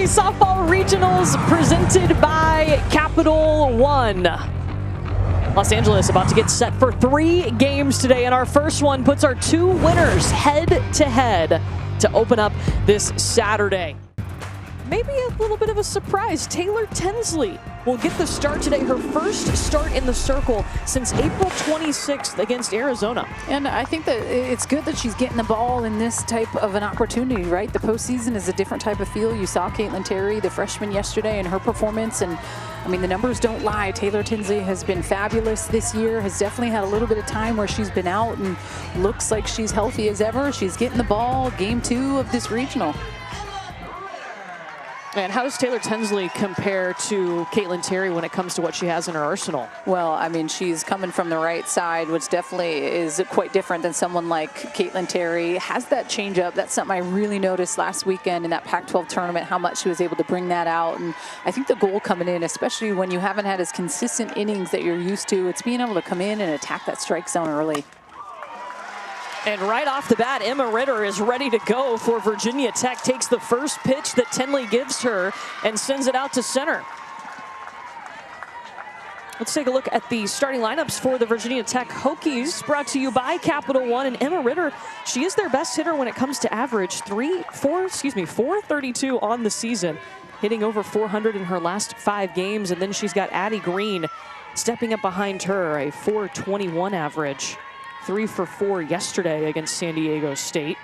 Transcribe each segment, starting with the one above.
Tinsley Softball Regionals presented by Capital One. Los Angeles about to get set for 3 games today, and our first one puts our 2 winners head-to-head to open up this Saturday. Maybe a little bit of a surprise. Taylor Tinsley will get the start today, her first start in the circle since April 26th against Arizona. And I think that it's good that she's getting the ball in this type of an opportunity, right? The postseason is a different type of feel. You saw Caitlin Terry, the freshman, yesterday, and her performance. And I mean, the numbers don't lie. Taylor Tinsley has been fabulous this year, has definitely had a little bit of time where she's been out and looks like she's healthy as ever. She's getting the ball, game 2 of this regional. And how does Taylor Tinsley compare to Caitlin Terry when it comes to what she has in her arsenal? Well, I mean, she's coming from the right side, which definitely is quite different than someone like Caitlin Terry. Has that changeup. That's something I really noticed last weekend in that Pac-12 tournament, how much she was able to bring that out. And I think the goal coming in, especially when you haven't had as consistent innings that you're used to, it's being able to come in and attack that strike zone early. And right off the bat, Emma Ritter is ready to go for Virginia Tech. Takes the first pitch that Tinsley gives her and sends it out to center. Let's take a look at the starting lineups for the Virginia Tech Hokies, brought to you by Capital One. And Emma Ritter, she is their best hitter when it comes to average. 432 on the season, hitting over 400 in her last 5 games. And then she's got Addie Green stepping up behind her, a 421 average. 3 for 4 yesterday against San Diego State.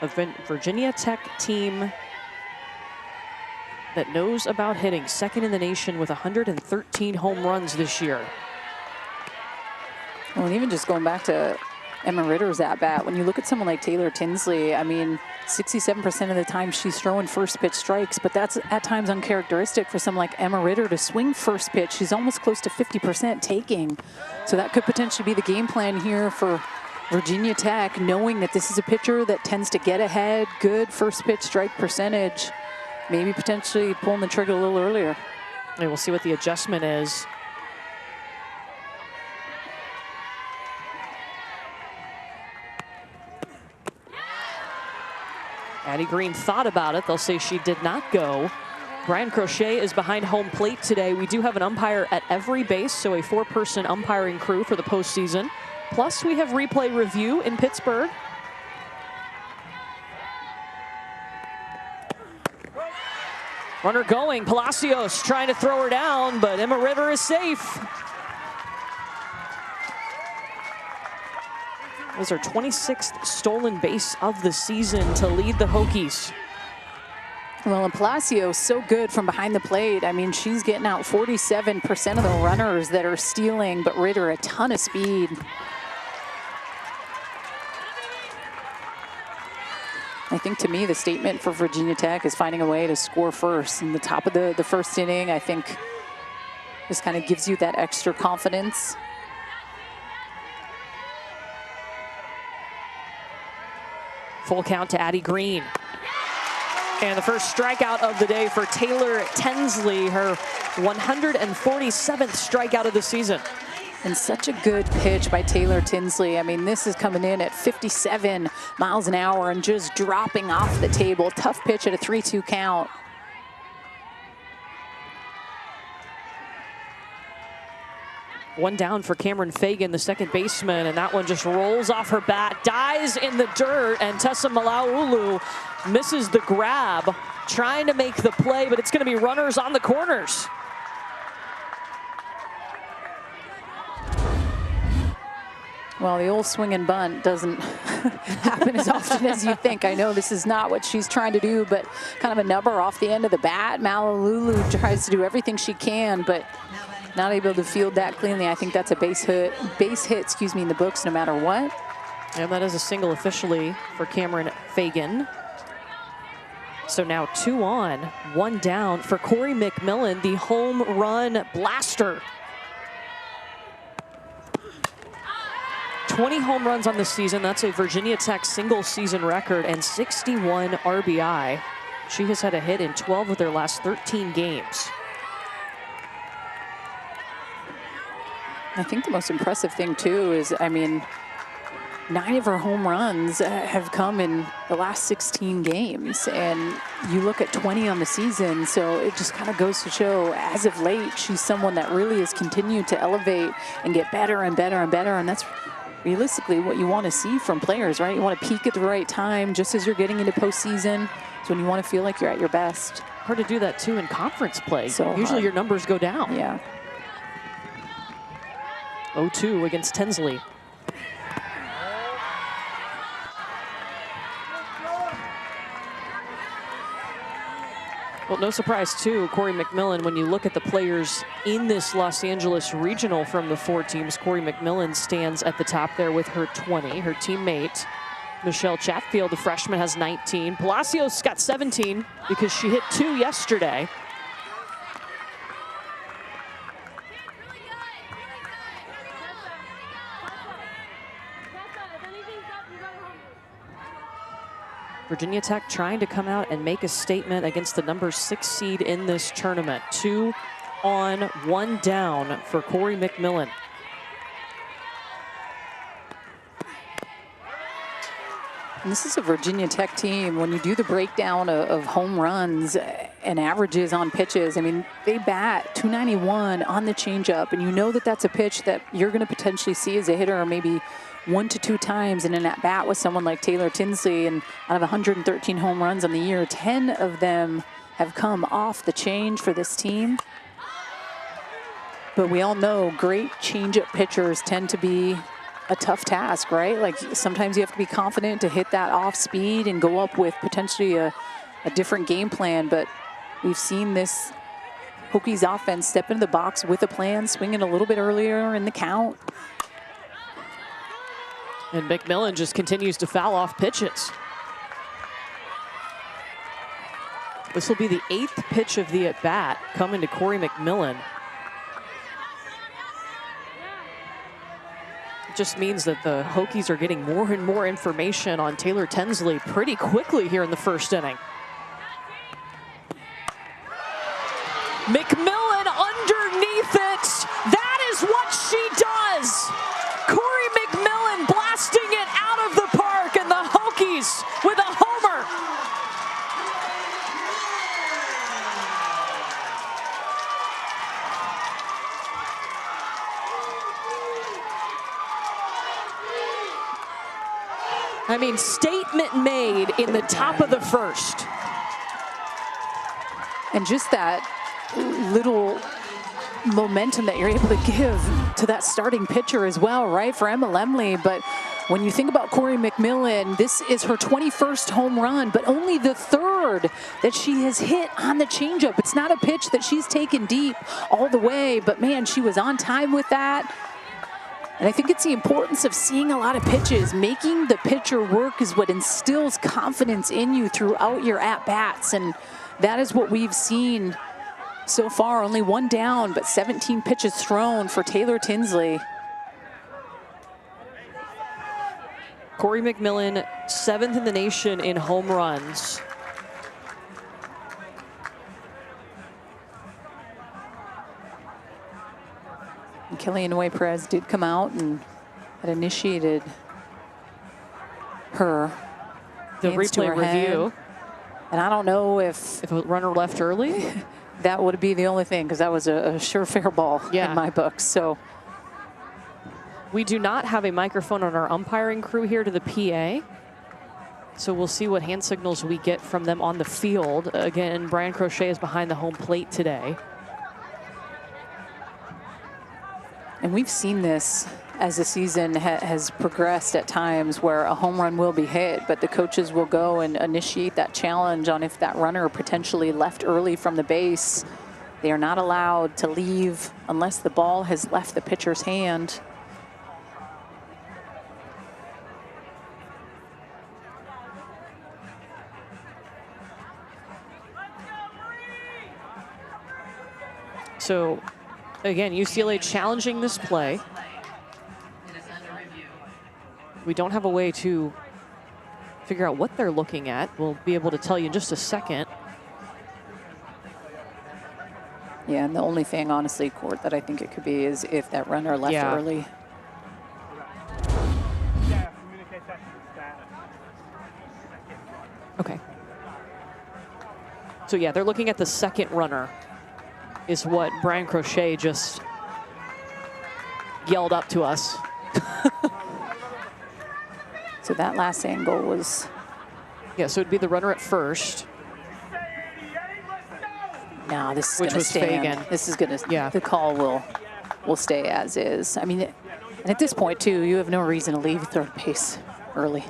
A Virginia Tech team that knows about hitting, second in the nation with 113 home runs this year. Well, and even just going back to Emma Ritter's at bat, when you look at someone like Taylor Tinsley, I mean, 67% of the time she's throwing first pitch strikes, but that's at times uncharacteristic for someone like Emma Ritter to swing first pitch. She's almost close to 50% taking. So that could potentially be the game plan here for Virginia Tech, knowing that this is a pitcher that tends to get ahead, good first pitch strike percentage, maybe potentially pulling the trigger a little earlier. And we'll see what the adjustment is. Addie Green thought about it. They'll say she did not go. Brian Crochet is behind home plate today. We do have an umpire at every base, so a 4-person umpiring crew for the postseason. Plus, we have replay review in Pittsburgh. Runner going. Palacios trying to throw her down, but Emma Ritter is safe. Was her 26th stolen base of the season to lead the Hokies. Well, and Palacios so good from behind the plate. I mean, she's getting out 47% of the runners that are stealing, but Ritter a ton of speed. I think, to me, the statement for Virginia Tech is finding a way to score first. In the top of the first inning, I think this kind of gives you that extra confidence. Full count to Addie Green. And the first strikeout of the day for Taylor Tinsley, her 147th strikeout of the season. And such a good pitch by Taylor Tinsley. I mean, this is coming in at 57 miles an hour and just dropping off the table. Tough pitch at a 3-2 count. One down for Cameron Fagan, the second baseman, and that one just rolls off her bat, dies in the dirt, and Tessa Malaulu misses the grab, trying to make the play, but it's going to be runners on the corners. Well, the old swing and bunt doesn't happen as often as you think. I know this is not what she's trying to do, but kind of a number off the end of the bat. Malaulu tries to do everything she can, but not able to field that cleanly. I think that's a base hit, in the books no matter what. And that is a single officially for Cameron Fagan. So now 2 on, 1 down for Corey McMillan, the home run blaster. 20 home runs on the season. That's a Virginia Tech single season record, and 61 RBI. She has had a hit in 12 of their last 13 games. I think the most impressive thing too is, I mean, 9 of her home runs have come in the last 16 games, and you look at 20 on the season, so it just kind of goes to show, as of late, she's someone that really has continued to elevate and get better and better and better, and that's realistically what you want to see from players, right? You want to peak at the right time just as you're getting into postseason. It's when you want to feel like you're at your best. Hard to do that too in conference play. So usually hard. your numbers go down. Yeah. 0-2 against Tinsley. Well, no surprise, too, Corey McMillan, when you look at the players in this Los Angeles regional from the 4 teams, Corey McMillan stands at the top there with her 20. Her teammate, Michelle Chatfield, the freshman, has 19. Palacios got 17 because she hit 2 yesterday. Virginia Tech trying to come out and make a statement against the number 6 seed in this tournament. 2 on, 1 down for Corey McMillan. And this is a Virginia Tech team. When you do the breakdown of home runs and averages on pitches, I mean, they bat 291 on the changeup, and you know that that's a pitch that you're going to potentially see as a hitter maybe 1 to 2 times in an at-bat with someone like Taylor Tinsley. And out of 113 home runs on the year, 10 of them have come off the change for this team. But we all know great changeup pitchers tend to be a tough task, right? Like sometimes you have to be confident to hit that off speed and go up with potentially a different game plan. But we've seen this Hokies offense step into the box with a plan, swinging a little bit earlier in the count. And McMillan just continues to foul off pitches. This will be the 8th pitch of the at-bat coming to Corey McMillan. It just means that the Hokies are getting more and more information on Taylor Tinsley pretty quickly here in the first inning. McMillan underneath it. That is what she does. Corey McMillan blasting it out of the park, and the Hokies with a homer. I mean, statement made in the top of the first. And just that little momentum that you're able to give to that starting pitcher as well, right, for Emma Lemley. But when you think about Corey McMillan, this is her 21st home run, but only the 3rd that she has hit on the changeup. It's not a pitch that she's taken deep all the way, but man, she was on time with that. And I think it's the importance of seeing a lot of pitches. Making the pitcher work is what instills confidence in you throughout your at-bats, and that is what we've seen so far. Only 1 down, but 17 pitches thrown for Taylor Tinsley. Corey McMillan, 7th in the nation in home runs. And Kelly Inouye Perez did come out and had initiated her The replay review. And I don't know if a runner left early, that would be the only thing, because that was a surefire ball in my books. So we do not have a microphone on our umpiring crew here to the PA. So we'll see what hand signals we get from them on the field. Again, Brian Crochet is behind the home plate today. And we've seen this as the season has progressed at times, where a home run will be hit, but the coaches will go and initiate that challenge on if that runner potentially left early from the base. They are not allowed to leave unless the ball has left the pitcher's hand. So again, UCLA challenging this play. We don't have a way to figure out what they're looking at. We'll be able to tell you in just a second. Yeah, and the only thing, honestly, Court, that I think it could be is if that runner left early. Okay. So yeah, they're looking at the second runner is what Brian Crochet just yelled up to us. So that last angle was... Yeah, so it'd be the runner at first. No, this is going to stand. Fagan. This is going to, the call will stay as is. I mean, and at this point, too, you have no reason to leave third base early.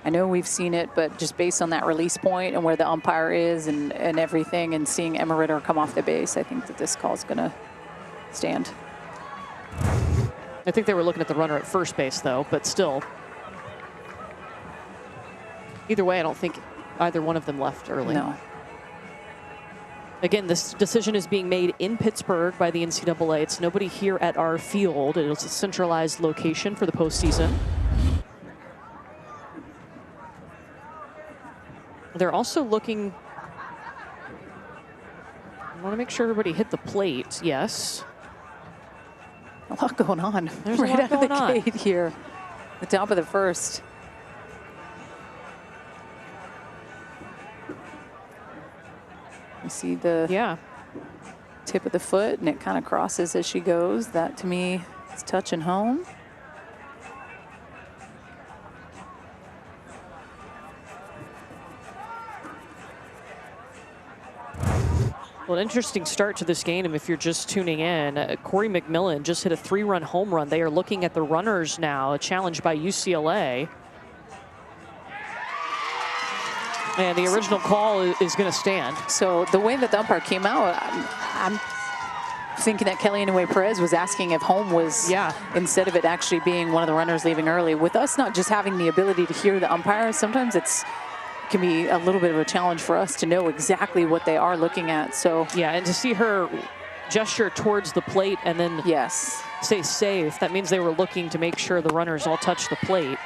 I know we've seen it, but just based on that release point and where the umpire is and everything, and seeing Emma Ritter come off the base, I think that this call is going to stand. I think they were looking at the runner at first base, though, but still. Either way, I don't think either one of them left early. No. Again, this decision is being made in Pittsburgh by the NCAA. It's nobody here at our field. It's a centralized location for the postseason. They're also looking... I want to make sure everybody hit the plate. Yes. A lot going on. There's right a lot out of going the on. gate here. The top of the first. You see the tip of the foot, and it kind of crosses as she goes. That, to me, is touching home. Well, an interesting start to this game if you're just tuning in. Corey McMillan just hit a 3-run home run. They are looking at the runners now, a challenge by UCLA. And the original call is going to stand. So the way that the umpire came out, I'm thinking that Kelly Inouye Perez was asking if home was, instead of it actually being one of the runners leaving early. With us not just having the ability to hear the umpire, sometimes it can be a little bit of a challenge for us to know exactly what they are looking at. So yeah, and to see her gesture towards the plate and then say safe, that means they were looking to make sure the runners all touch the plate.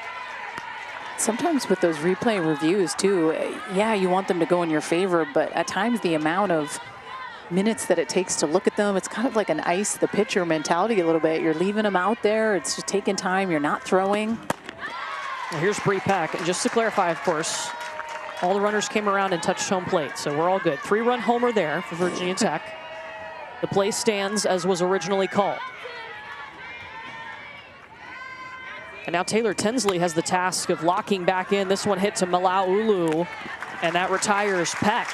Sometimes with those replay reviews too, yeah, you want them to go in your favor, but at times the amount of minutes that it takes to look at them, it's kind of like an ice the pitcher mentality a little bit. You're leaving them out there, it's just taking time, you're not throwing. Well, here's Bree Peck, and just to clarify, of course, all the runners came around and touched home plate, so we're all good. 3-run homer there for Virginia Tech. The play stands as was originally called. And now Taylor Tinsley has the task of locking back in. This one hit to Malaulu, and that retires Peck.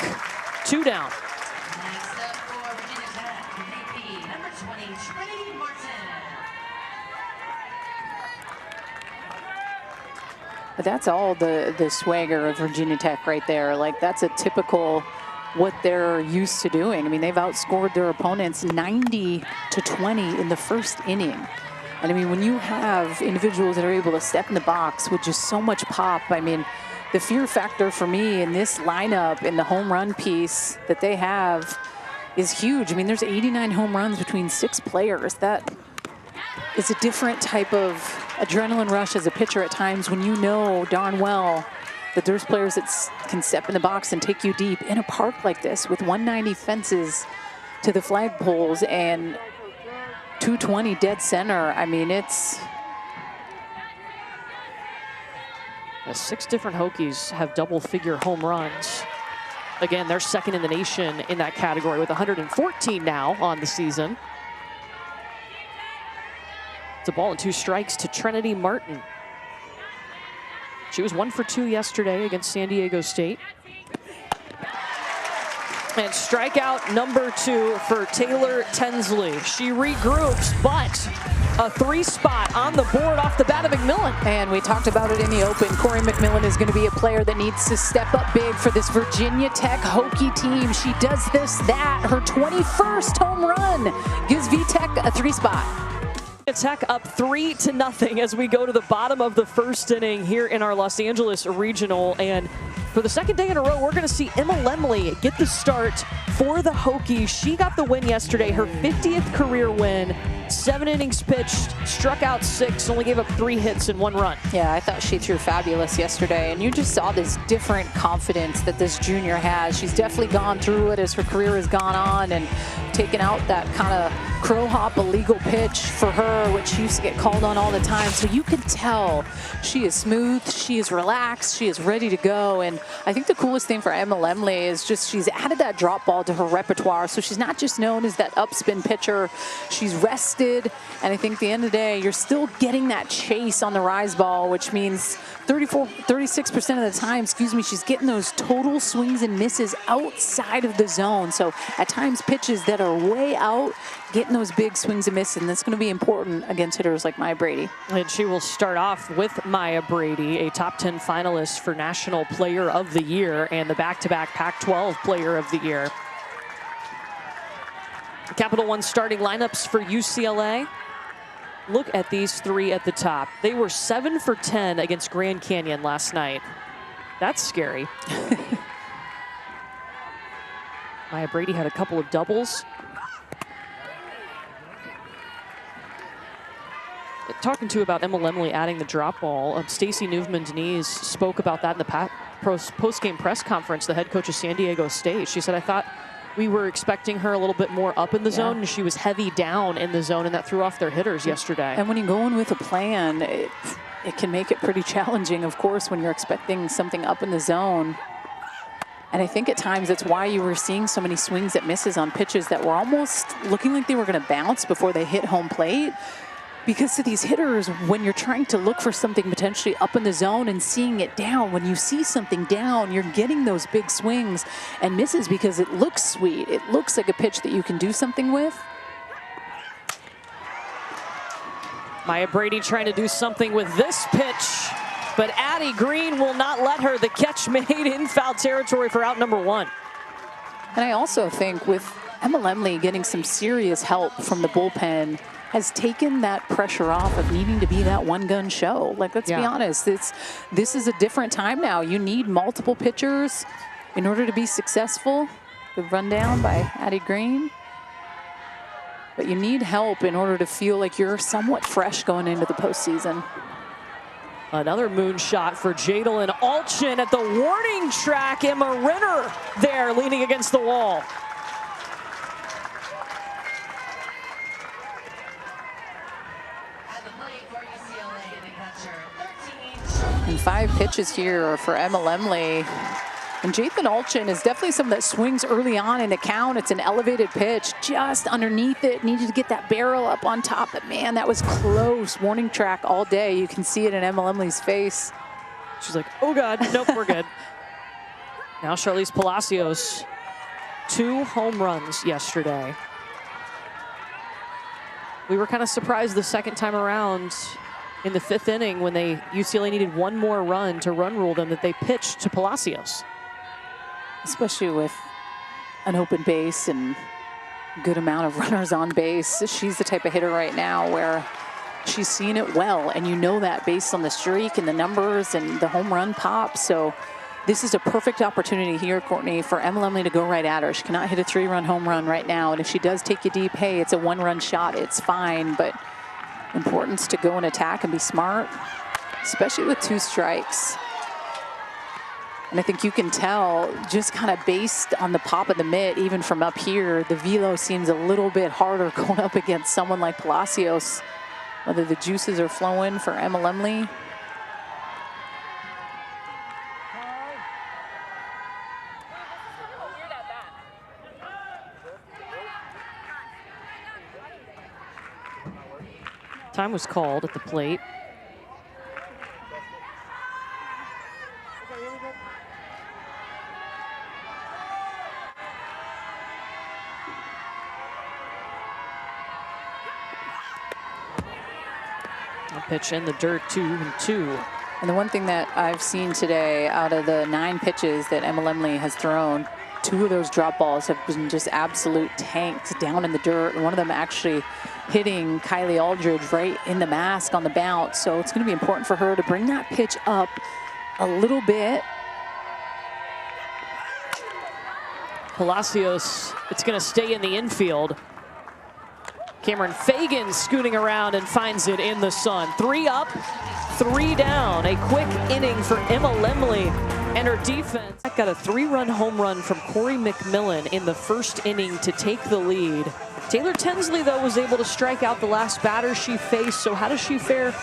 2 down. Next up for Virginia Tech, VP number 20, Trinity Martin. But that's all the swagger of Virginia Tech right there. Like, that's a typical what they're used to doing. I mean, they've outscored their opponents 90-20 in the first inning. And I mean, when you have individuals that are able to step in the box with just so much pop, I mean, the fear factor for me in this lineup, in the home run piece that they have, is huge. I mean, there's 89 home runs between 6 players. That is a different type of adrenaline rush as a pitcher at times when you know darn well that there's players that can step in the box and take you deep in a park like this with 190 fences to the flagpoles and 220 dead center. I mean, it's... 6 different Hokies have double-figure home runs. Again, they're second in the nation in that category with 114 now on the season. It's a ball and 2 strikes to Trinity Martin. She was 1 for 2 yesterday against San Diego State. And strikeout number 2 for Taylor Tinsley. She regroups, but a 3 spot on the board off the bat of McMillan. And we talked about it in the open. Corey McMillan is going to be a player that needs to step up big for this Virginia Tech Hokie team. She does this, that. Her 21st home run gives VTech a 3 spot. Tech up 3-0 as we go to the bottom of the first inning here in our Los Angeles Regional. And For the second day in a row, we're going to see Emma Lemley get the start for the Hokies. She got the win yesterday, her 50th career win. 7 innings pitched, struck out 6, only gave up 3 hits and 1 run. Yeah, I thought she threw fabulous yesterday, and you just saw this different confidence that this junior has. She's definitely gone through it as her career has gone on and taken out that kind of crow hop illegal pitch for her, which used to get called on all the time. So you can tell she is smooth, she is relaxed, she is ready to go. And I think the coolest thing for Emma Lemley is just she's added that drop ball to her repertoire. So she's not just known as that upspin pitcher, she's rested. And I think at the end of the day, you're still getting that chase on the rise ball, which means 36% of the time, she's getting those total swings and misses outside of the zone. So at times pitches that are way out, getting those big swings and misses, and that's going to be important against hitters like Maya Brady. And she will start off with Maya Brady, a top 10 finalist for National Player of the Year and the back-to-back Pac-12 Player of the Year. Capital One starting lineups for UCLA. Look at these 3 at the top. They were 7 for 10 against Grand Canyon last night. That's scary. Maya Brady had a couple of doubles. Talking to about Emma Lemley adding the drop ball, Stacey Newman-Denise spoke about that in the post-game press conference, the head coach of San Diego State. She said, I thought we were expecting her a little bit more up in the zone, and she was heavy down in the zone, and that threw off their hitters yesterday. And when you go in with a plan, it can make it pretty challenging, of course, when you're expecting something up in the zone. And I think at times that's why you were seeing so many swings and misses on pitches that were almost looking like they were going to bounce before they hit home plate. Because to these hitters, when you're trying to look for something potentially up in the zone and seeing it down, when you see something down, you're getting those big swings and misses because it looks sweet. It looks like a pitch that you can do something with. Maya Brady trying to do something with this pitch, but Addie Green will not let her. The catch made in foul territory for out number 1. And I also think with Emma Lemley getting some serious help from the bullpen has taken that pressure off of needing to be that one-gun show. Like, let's be honest, this is a different time now. You need multiple pitchers in order to be successful. Good run down by Addie Green. But you need help in order to feel like you're somewhat fresh going into the postseason. Another moonshot for Jadalyn Alchin at the warning track. Emma Ritter there leaning against the wall. And 5 pitches here for Emma Lemley. And Jadalyn Alchin is definitely someone that swings early on in the count. It's an elevated pitch just underneath it. Needed to get that barrel up on top. But man, that was close. Warning track all day. You can see it in Emma Lemley's face. She's like, oh God, nope, we're good. Now Charlize Palacios, 2 home runs yesterday. We were kind of surprised the second time around in the 5th inning when UCLA needed 1 more run to run rule them, that they pitched to Palacios. Especially with an open base and good amount of runners on base. She's the type of hitter right now where she's seen it well, and you know that based on the streak and the numbers and the home run pop. So this is a perfect opportunity here, Courtney, for Emma Lemley to go right at her. She cannot hit a 3-run home run right now, and if she does take you deep, hey, it's a 1-run shot, it's fine, but importance to go and attack and be smart, especially with 2 strikes. And I think you can tell, just kind of based on the pop of the mitt, even from up here, the velo seems a little bit harder going up against someone like Palacios. Whether the juices are flowing for Emma Lemley. Time was called at the plate. A pitch in the dirt, 2-2. And the one thing that I've seen today, out of the 9 pitches that Emma Lemley has thrown, 2 of those drop balls have been just absolute tanks down in the dirt. And one of them actually hitting Kylie Aldridge right in the mask on the bounce. So it's going to be important for her to bring that pitch up a little bit Palacios, it's going to stay in the infield. Cameron Fagan scooting around and finds it in the sun. 3 up, 3 down. A quick inning for Emma Lemley and her defense. Got a 3-run home run from Corey McMillan in the first inning to take the lead. Taylor Tinsley, though, was able to strike out the last batter she faced. So how does she fare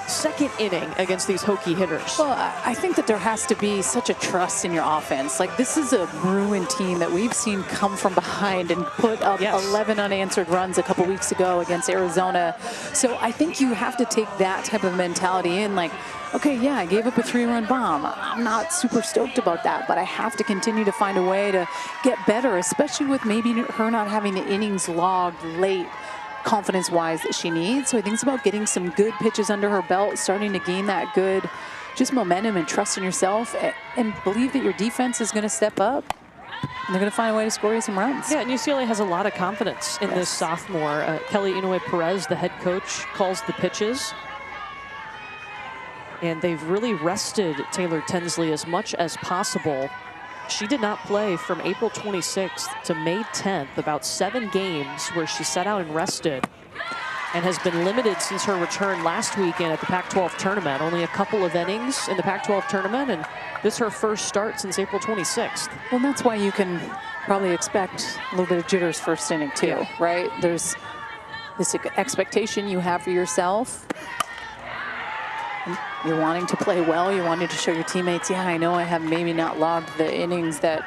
second inning against these Hokie hitters? Well, I think that there has to be such a trust in your offense. Like, this is a Bruin team that we've seen come from behind and put up 11 unanswered runs a couple weeks ago against Arizona. So I think you have to take that type of mentality in. Like, okay, yeah, I gave up a 3-run bomb. I'm not super stoked about that, but I have to continue to find a way to get better, especially with maybe her not having the innings logged late confidence-wise that she needs. So I think it's about getting some good pitches under her belt, starting to gain that good just momentum and trust in yourself, and believe that your defense is going to step up and they're going to find a way to score you some runs. Yeah, and UCLA has a lot of confidence in this sophomore. Kelly Inoue Perez, the head coach, calls the pitches. And they've really rested Taylor Tinsley as much as possible. She did not play from April 26th to May 10th, about 7 games where she sat out and rested, and has been limited since her return last weekend at the Pac-12 tournament. Only a couple of innings in the Pac-12 tournament, and this is her first start since April 26th. Well, that's why you can probably expect a little bit of jitters first inning too, right? There's this expectation you have for yourself. You're wanting to play well. You're wanting to show your teammates, yeah, I know I have maybe not logged the innings that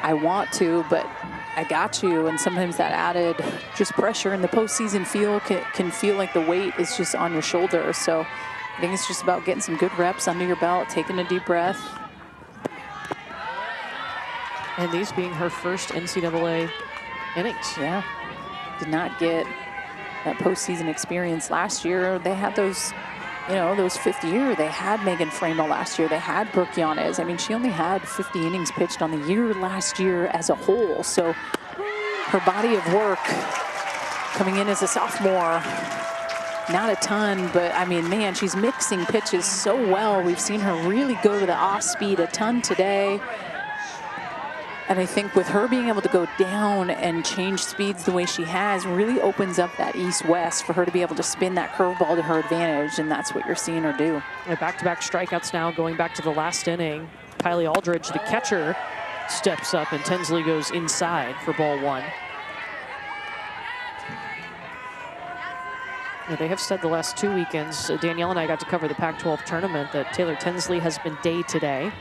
I want to, but I got you. And sometimes that added just pressure in the postseason can feel like the weight is just on your shoulder. So I think it's just about getting some good reps under your belt, taking a deep breath. And these being her first NCAA innings. Yeah, did not get that postseason experience last year. They had those, you know, those 50-year. They had Megan Framel last year. They had Brooke Yanez. I mean, she only had 50 innings pitched on the year last year as a whole. So her body of work coming in as a sophomore, not a ton, but I mean, man, she's mixing pitches so well. We've seen her really go to the off speed a ton today. And I think with her being able to go down and change speeds the way she has really opens up that east-west for her to be able to spin that curveball to her advantage, and that's what you're seeing her do. Back-to-back strikeouts now, going back to the last inning. Kylie Aldridge, the catcher, steps up, and Tinsley goes inside for ball 1. Yeah, they have said the last 2 weekends, Danielle and I got to cover the Pac-12 tournament, that Taylor Tinsley has been day-to-day.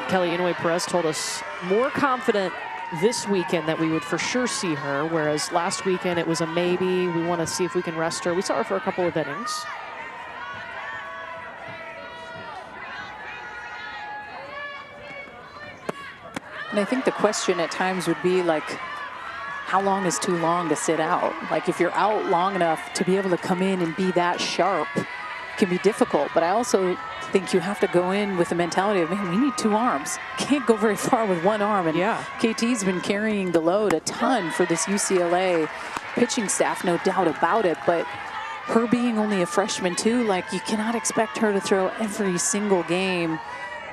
Kelly Inoue Perez told us more confident this weekend that we would for sure see her, whereas last weekend it was a maybe. We want to see if we can rest her. We saw her for a couple of innings. And I think the question at times would be like, how long is too long to sit out? Like, if you're out long enough to be able to come in and be that sharp, can be difficult. But I also think you have to go in with the mentality of, man, we need 2 arms. Can't go very far with 1 arm. And KT's been carrying the load a ton for this UCLA pitching staff, no doubt about it. But her being only a freshman too, like, you cannot expect her to throw every single game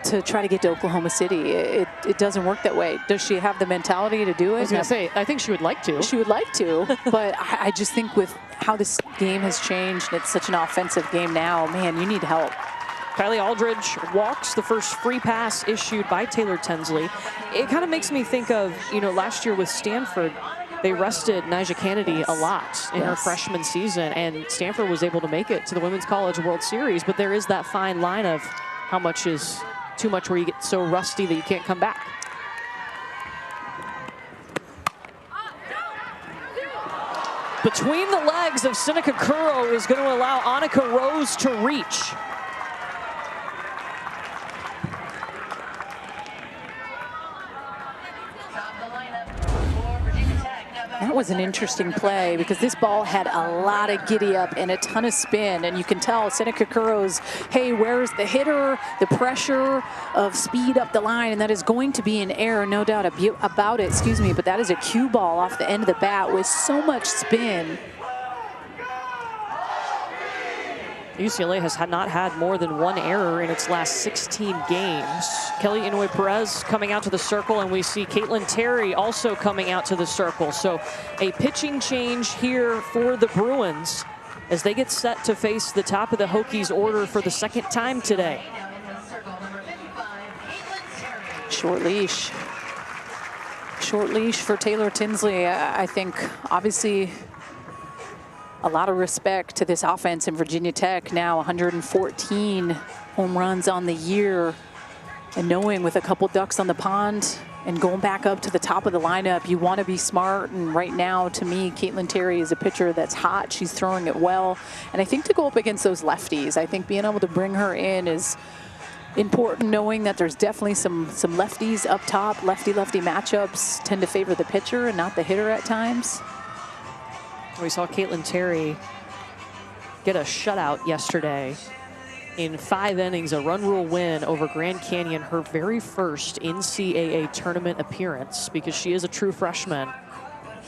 to try to get to Oklahoma City. It doesn't work that way. Does she have the mentality to do it? I was going to say, I think she would like to. She would like to, but I just think with how this game has changed, and it's such an offensive game now, man, you need help. Kylie Aldridge walks the first free pass issued by Taylor Tinsley. It kind of makes me think of, you know, last year with Stanford, they rested Nyjah Kennedy a lot in her freshman season, and Stanford was able to make it to the Women's College World Series, but there is that fine line of how much is too much where you get so rusty that you can't come back. Between the legs of Seneca Curro is going to allow Annika Rose to reach. That was an interesting play because this ball had a lot of giddy up and a ton of spin, and you can tell Seneca Curro's, hey, where's the hitter, the pressure of speed up the line, and that is going to be an error, no doubt about it, excuse me, but that is a cue ball off the end of the bat with so much spin. UCLA has not had more than one error in its last 16 games. Kelly Inouye-Perez coming out to the circle, and we see Caitlin Terry also coming out to the circle. So a pitching change here for the Bruins as they get set to face the top of the Hokies order for the second time today. Now in the circle, number 55, Caitlin Terry. Short leash. Short leash for Taylor Tinsley. I think obviously a lot of respect to this offense in Virginia Tech. Now 114 home runs on the year, and knowing with a couple ducks on the pond and going back up to the top of the lineup, you want to be smart. And right now, to me, Caitlin Terry is a pitcher that's hot. She's throwing it well. And I think to go up against those lefties, I think being able to bring her in is important, knowing that there's definitely some lefties up top. Lefty-lefty matchups tend to favor the pitcher and not the hitter at times. We saw Caitlin Terry get a shutout yesterday in 5 innings, a run rule win over Grand Canyon, her very first NCAA tournament appearance, because she is a true freshman.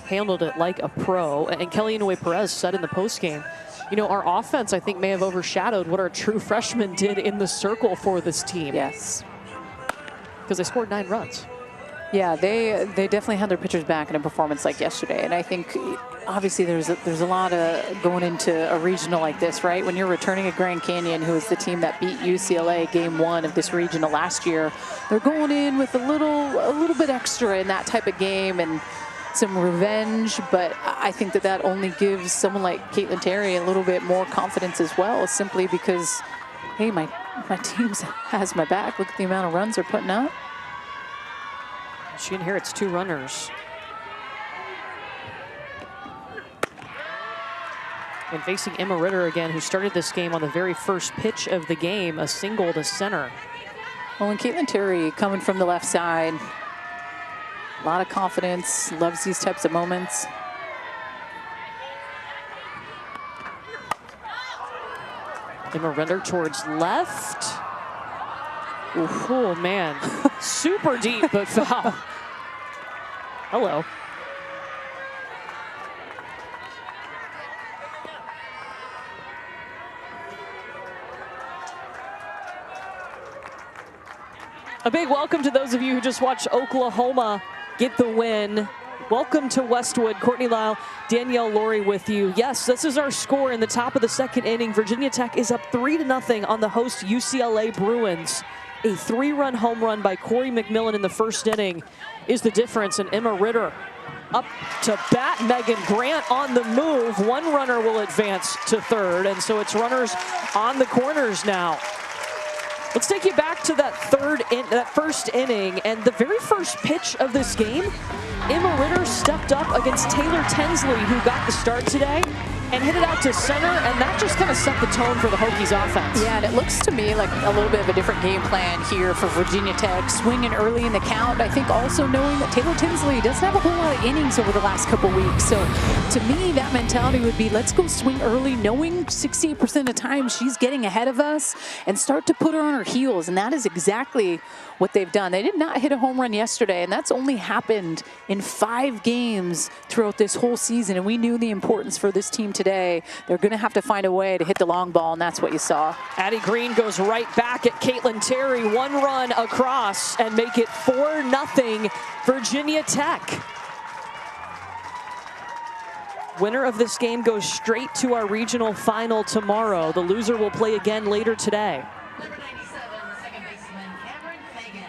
Handled it like a pro. And Kelly Inouye-Perez said in the postgame, you know, our offense, I think, may have overshadowed what our true freshmen did in the circle for this team. Yes. Because they scored 9 runs. Yeah, they definitely had their pitchers back in a performance like yesterday. And I think obviously there's a lot of going into a regional like this, right? When you're returning a Grand Canyon, who is the team that beat UCLA game 1 of this regional last year, they're going in with a little bit extra in that type of game and some revenge. But I think that only gives someone like Caitlin Terry a little bit more confidence as well, simply because, hey, my team has my back. Look at the amount of runs they're putting up. She inherits 2 runners. And facing Emma Ritter again, who started this game on the very first pitch of the game, a single to center. Well, and Caitlin Terry coming from the left side, a lot of confidence, loves these types of moments. Emma Ritter towards left. Ooh, oh, man. Super deep, but foul. Hello. A big welcome to those of you who just watched Oklahoma get the win. Welcome to Westwood. Courtney Lyle, Danielle Laurie with you. Yes, this is our score in the top of the second inning. Virginia Tech is up 3-0 on the host UCLA Bruins. A 3-run home run by Corey McMillan in the first inning is the difference, and Emma Ritter up to bat. Megan Grant on the move. 1 runner will advance to third, and so it's runners on the corners now. Let's take you back to that first inning, and the very first pitch of this game, Emma Ritter stepped up against Taylor Tinsley, who got the start today, and hit it out to center, and that just kind of set the tone for the Hokies offense. Yeah, and it looks to me like a little bit of a different game plan here for Virginia Tech, swinging early in the count. I think also knowing that Taylor Tinsley doesn't have a whole lot of innings over the last couple weeks. So to me, that mentality would be, let's go swing early, knowing 68% of the time she's getting ahead of us, and start to put her on her heels. And that is exactly what they've done. They did not hit a home run yesterday, and that's only happened in 5 games throughout this whole season. And we knew the importance for this team today. They're going to have to find a way to hit the long ball, and that's what you saw. Addie Green goes right back at Caitlin Terry. 1 run across and make it 4-0 Virginia Tech. Winner of this game goes straight to our regional final tomorrow. The loser will play again later today. Number 97, second baseman Cameron Fagan.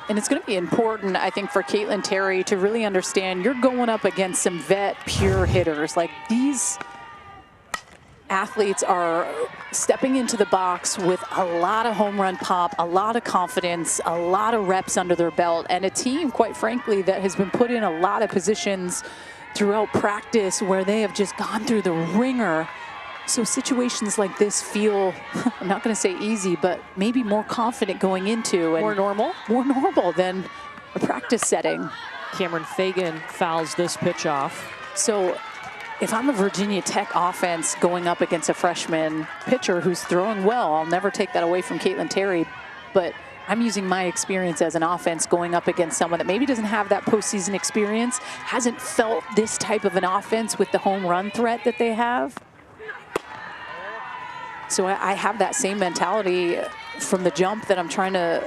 And it's going to be important, I think, for Caitlin Terry to really understand you're going up against some vet pure hitters. Like, these athletes are stepping into the box with a lot of home run pop, a lot of confidence, a lot of reps under their belt, and a team, quite frankly, that has been put in a lot of positions throughout practice where they have just gone through the ringer. So situations like this feel, I'm not going to say easy, but maybe more confident going into. And more normal? More normal than a practice setting. Cameron Fagan fouls this pitch off. So if I'm a Virginia Tech offense going up against a freshman pitcher who's throwing well, I'll never take that away from Caitlin Terry, but I'm using my experience as an offense going up against someone that maybe doesn't have that postseason experience, hasn't felt this type of an offense with the home run threat that they have. So I have that same mentality from the jump that I'm trying to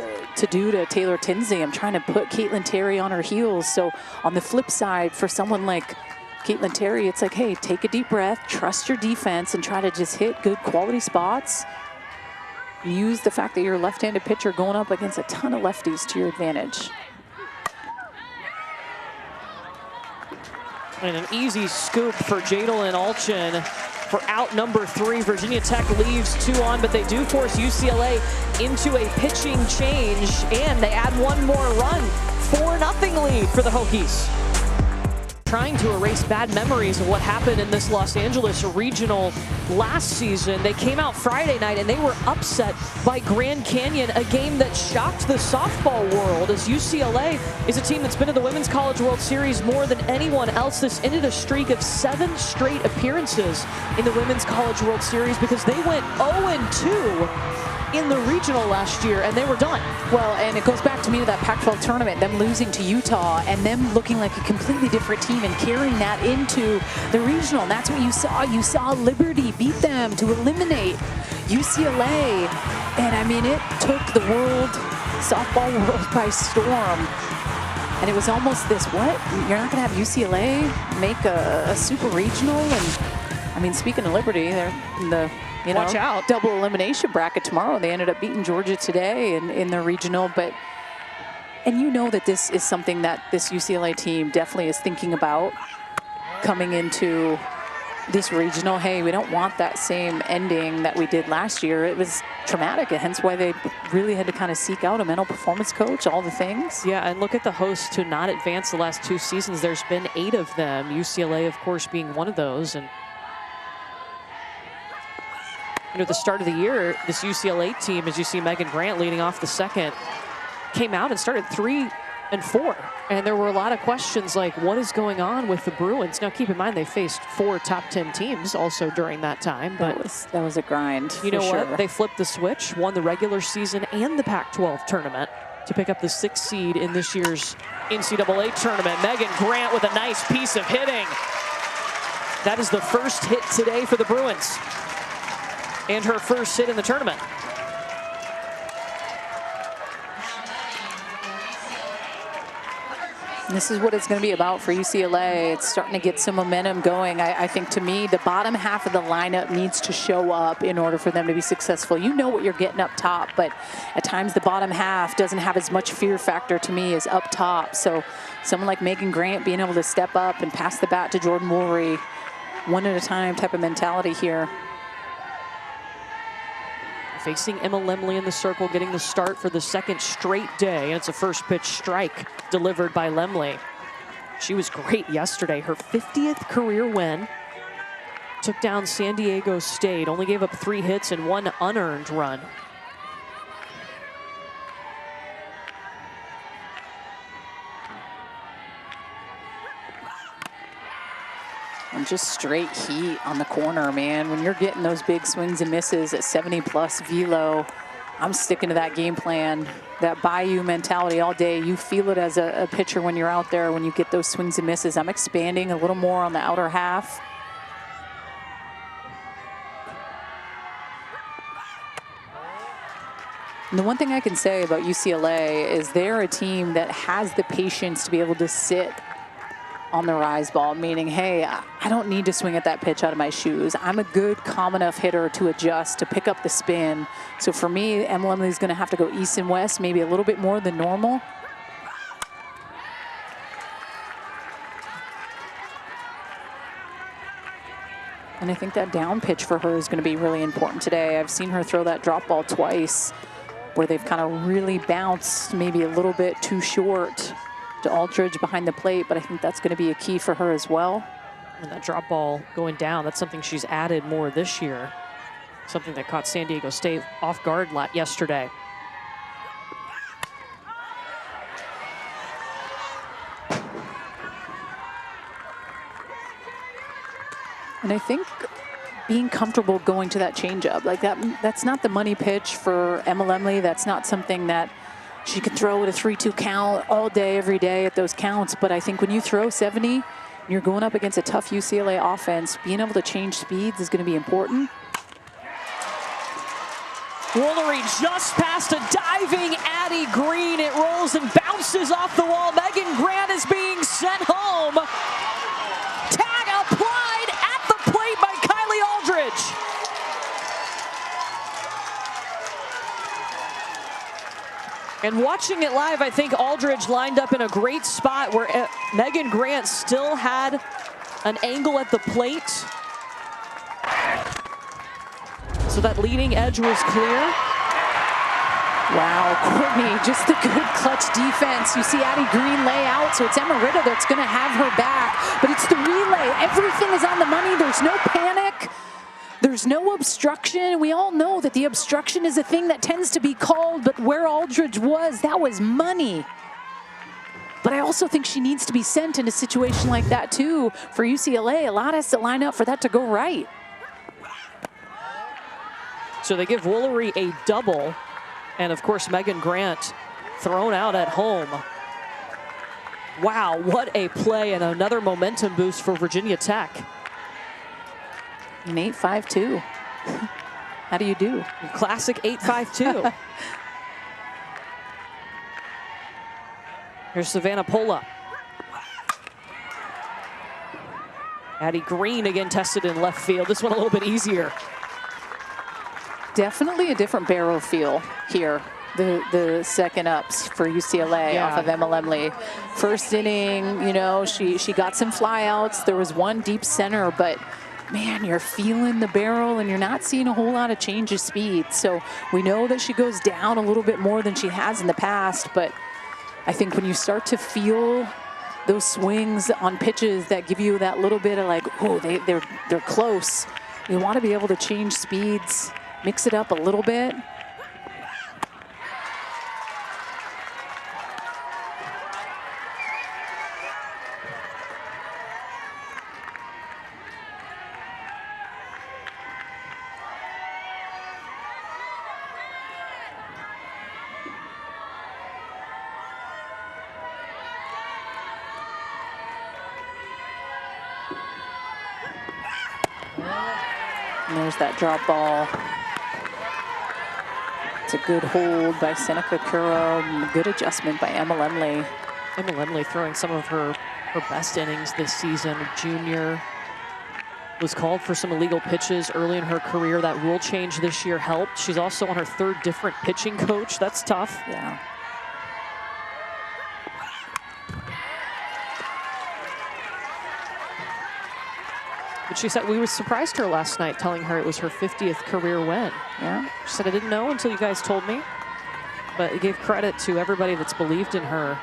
do to Taylor Tinsley. I'm trying to put Caitlin Terry on her heels. So on the flip side, for someone like Caitlin Terry, it's like, hey, take a deep breath, trust your defense, and try to just hit good quality spots. Use the fact that you're a left-handed pitcher going up against a ton of lefties to your advantage. And an easy scoop for Jadalyn Alchin for out number 3. Virginia Tech leaves 2 on, but they do force UCLA into a pitching change, and they add one more run. 4-0 lead for the Hokies. Trying to erase bad memories of what happened in this Los Angeles regional last season. They came out Friday night and they were upset by Grand Canyon, a game that shocked the softball world, as UCLA is a team that's been to the Women's College World Series more than anyone else. This ended a streak of 7 straight appearances in the Women's College World Series because they went 0-2 in the regional last year, and they were done. Well, and it goes back to me to that Pac-12 tournament, them losing to Utah and them looking like a completely different team and carrying that into the regional. And that's what you saw. You saw Liberty beat them to eliminate UCLA. And I mean, it took the softball world by storm. And it was almost this, what? You're not gonna have UCLA make a super regional? And I mean, speaking of Liberty, they're in the Watch out. double elimination bracket tomorrow. They ended up beating Georgia today in the regional, and you know that this is something that this UCLA team definitely is thinking about coming into this regional. Hey, we don't want that same ending that we did last year. It was traumatic, and hence why they really had to kind of seek out a mental performance coach, all the things. Yeah, and look at the hosts to not advance the last 2 seasons. There's been 8 of them, UCLA, of course, being one of those. And you know, the start of the year, this UCLA team, as you see Megan Grant leading off the second, came out and started 3-4. And there were a lot of questions like, what is going on with the Bruins? Now, keep in mind, they faced 4 top 10 teams also during that time. But that was a grind. You know what? They flipped the switch, won the regular season and the Pac-12 tournament to pick up the 6th seed in this year's NCAA tournament. Megan Grant with a nice piece of hitting. That is the first hit today for the Bruins, and her first hit in the tournament. This is what it's going to be about for UCLA. It's starting to get some momentum going. I think, to me, the bottom half of the lineup needs to show up in order for them to be successful. You know what you're getting up top, but at times the bottom half doesn't have as much fear factor to me as up top. So someone like Megan Grant being able to step up and pass the bat to Jordan Woolry, one at a time type of mentality here. Facing Emma Lemley in the circle, getting the start for the 2nd straight day. And it's a first pitch strike delivered by Lemley. She was great yesterday. Her 50th career win. Took down San Diego State. Only gave up 3 hits and 1 unearned run. And just straight heat on the corner, man. When you're getting those big swings and misses at 70+ velo, I'm sticking to that game plan, that Bayou mentality all day. You feel it as a pitcher when you're out there, when you get those swings and misses. I'm expanding a little more on the outer half. And the one thing I can say about UCLA is they're a team that has the patience to be able to sit on the rise ball, meaning, hey, I don't need to swing at that pitch out of my shoes. I'm a good, calm enough hitter to adjust, to pick up the spin. So for me, Emma Lemley's going to have to go east and west, maybe a little bit more than normal. And I think that down pitch for her is going to be really important today. I've seen her throw that drop ball twice where they've kind of really bounced maybe a little bit too short to Aldridge behind the plate, but I think that's going to be a key for her as well. And that drop ball going down, that's something she's added more this year. Something that caught San Diego State off guard yesterday. And I think being comfortable going to that changeup, like that's not the money pitch for Emma Lemley. That's not something that She can throw at a 3-2 count all day, every day at those counts. But I think when you throw 70, and you're going up against a tough UCLA offense, being able to change speeds is going to be important. Woolery just past a diving Addie Green. It rolls and bounces off the wall. Megan Grant is being sent home. Tag applied at the plate by Kylie Aldridge. And watching it live, I think Aldridge lined up in a great spot where Megan Grant still had an angle at the plate. So that leading edge was clear. Wow, Courtney, just a good clutch defense. You see Addie Green lay out, so it's Emma Ritter that's going to have her back. But it's the relay. Everything is on the money. There's no panic. There's no obstruction. We all know that the obstruction is a thing that tends to be called, but where Aldridge was, that was money. But I also think she needs to be sent in a situation like that, too. For UCLA, a lot has to line up for that to go right. So they give Woolery a double. And of course, Megan Grant thrown out at home. Wow, what a play and another momentum boost for Virginia Tech. An 8.52. How do you do? Classic 8.52. Here's Savannah Pola. Addie Green again tested in left field. This one a little bit easier. Definitely a different barrel feel here. The second ups for UCLA off of Emma Lemley. First inning, you know, she got some flyouts. There was one deep center, but man, you're feeling the barrel and you're not seeing a whole lot of change of speed. So we know that she goes down a little bit more than she has in the past, but I think when you start to feel those swings on pitches that give you that little bit of like, oh, they're close. You want to be able to change speeds, mix it up a little bit. And there's that drop ball. It's a good hold by Seneca Curro. Good adjustment by Emma Lemley. Emma Lemley throwing some of her best innings this season. Junior was called for some illegal pitches early in her career. That rule change this year helped. She's also on her third different pitching coach. That's tough. Yeah. But she said, we surprised her last night telling her it was her 50th career win. Yeah. She said, I didn't know until you guys told me. But it gave credit to everybody that's believed in her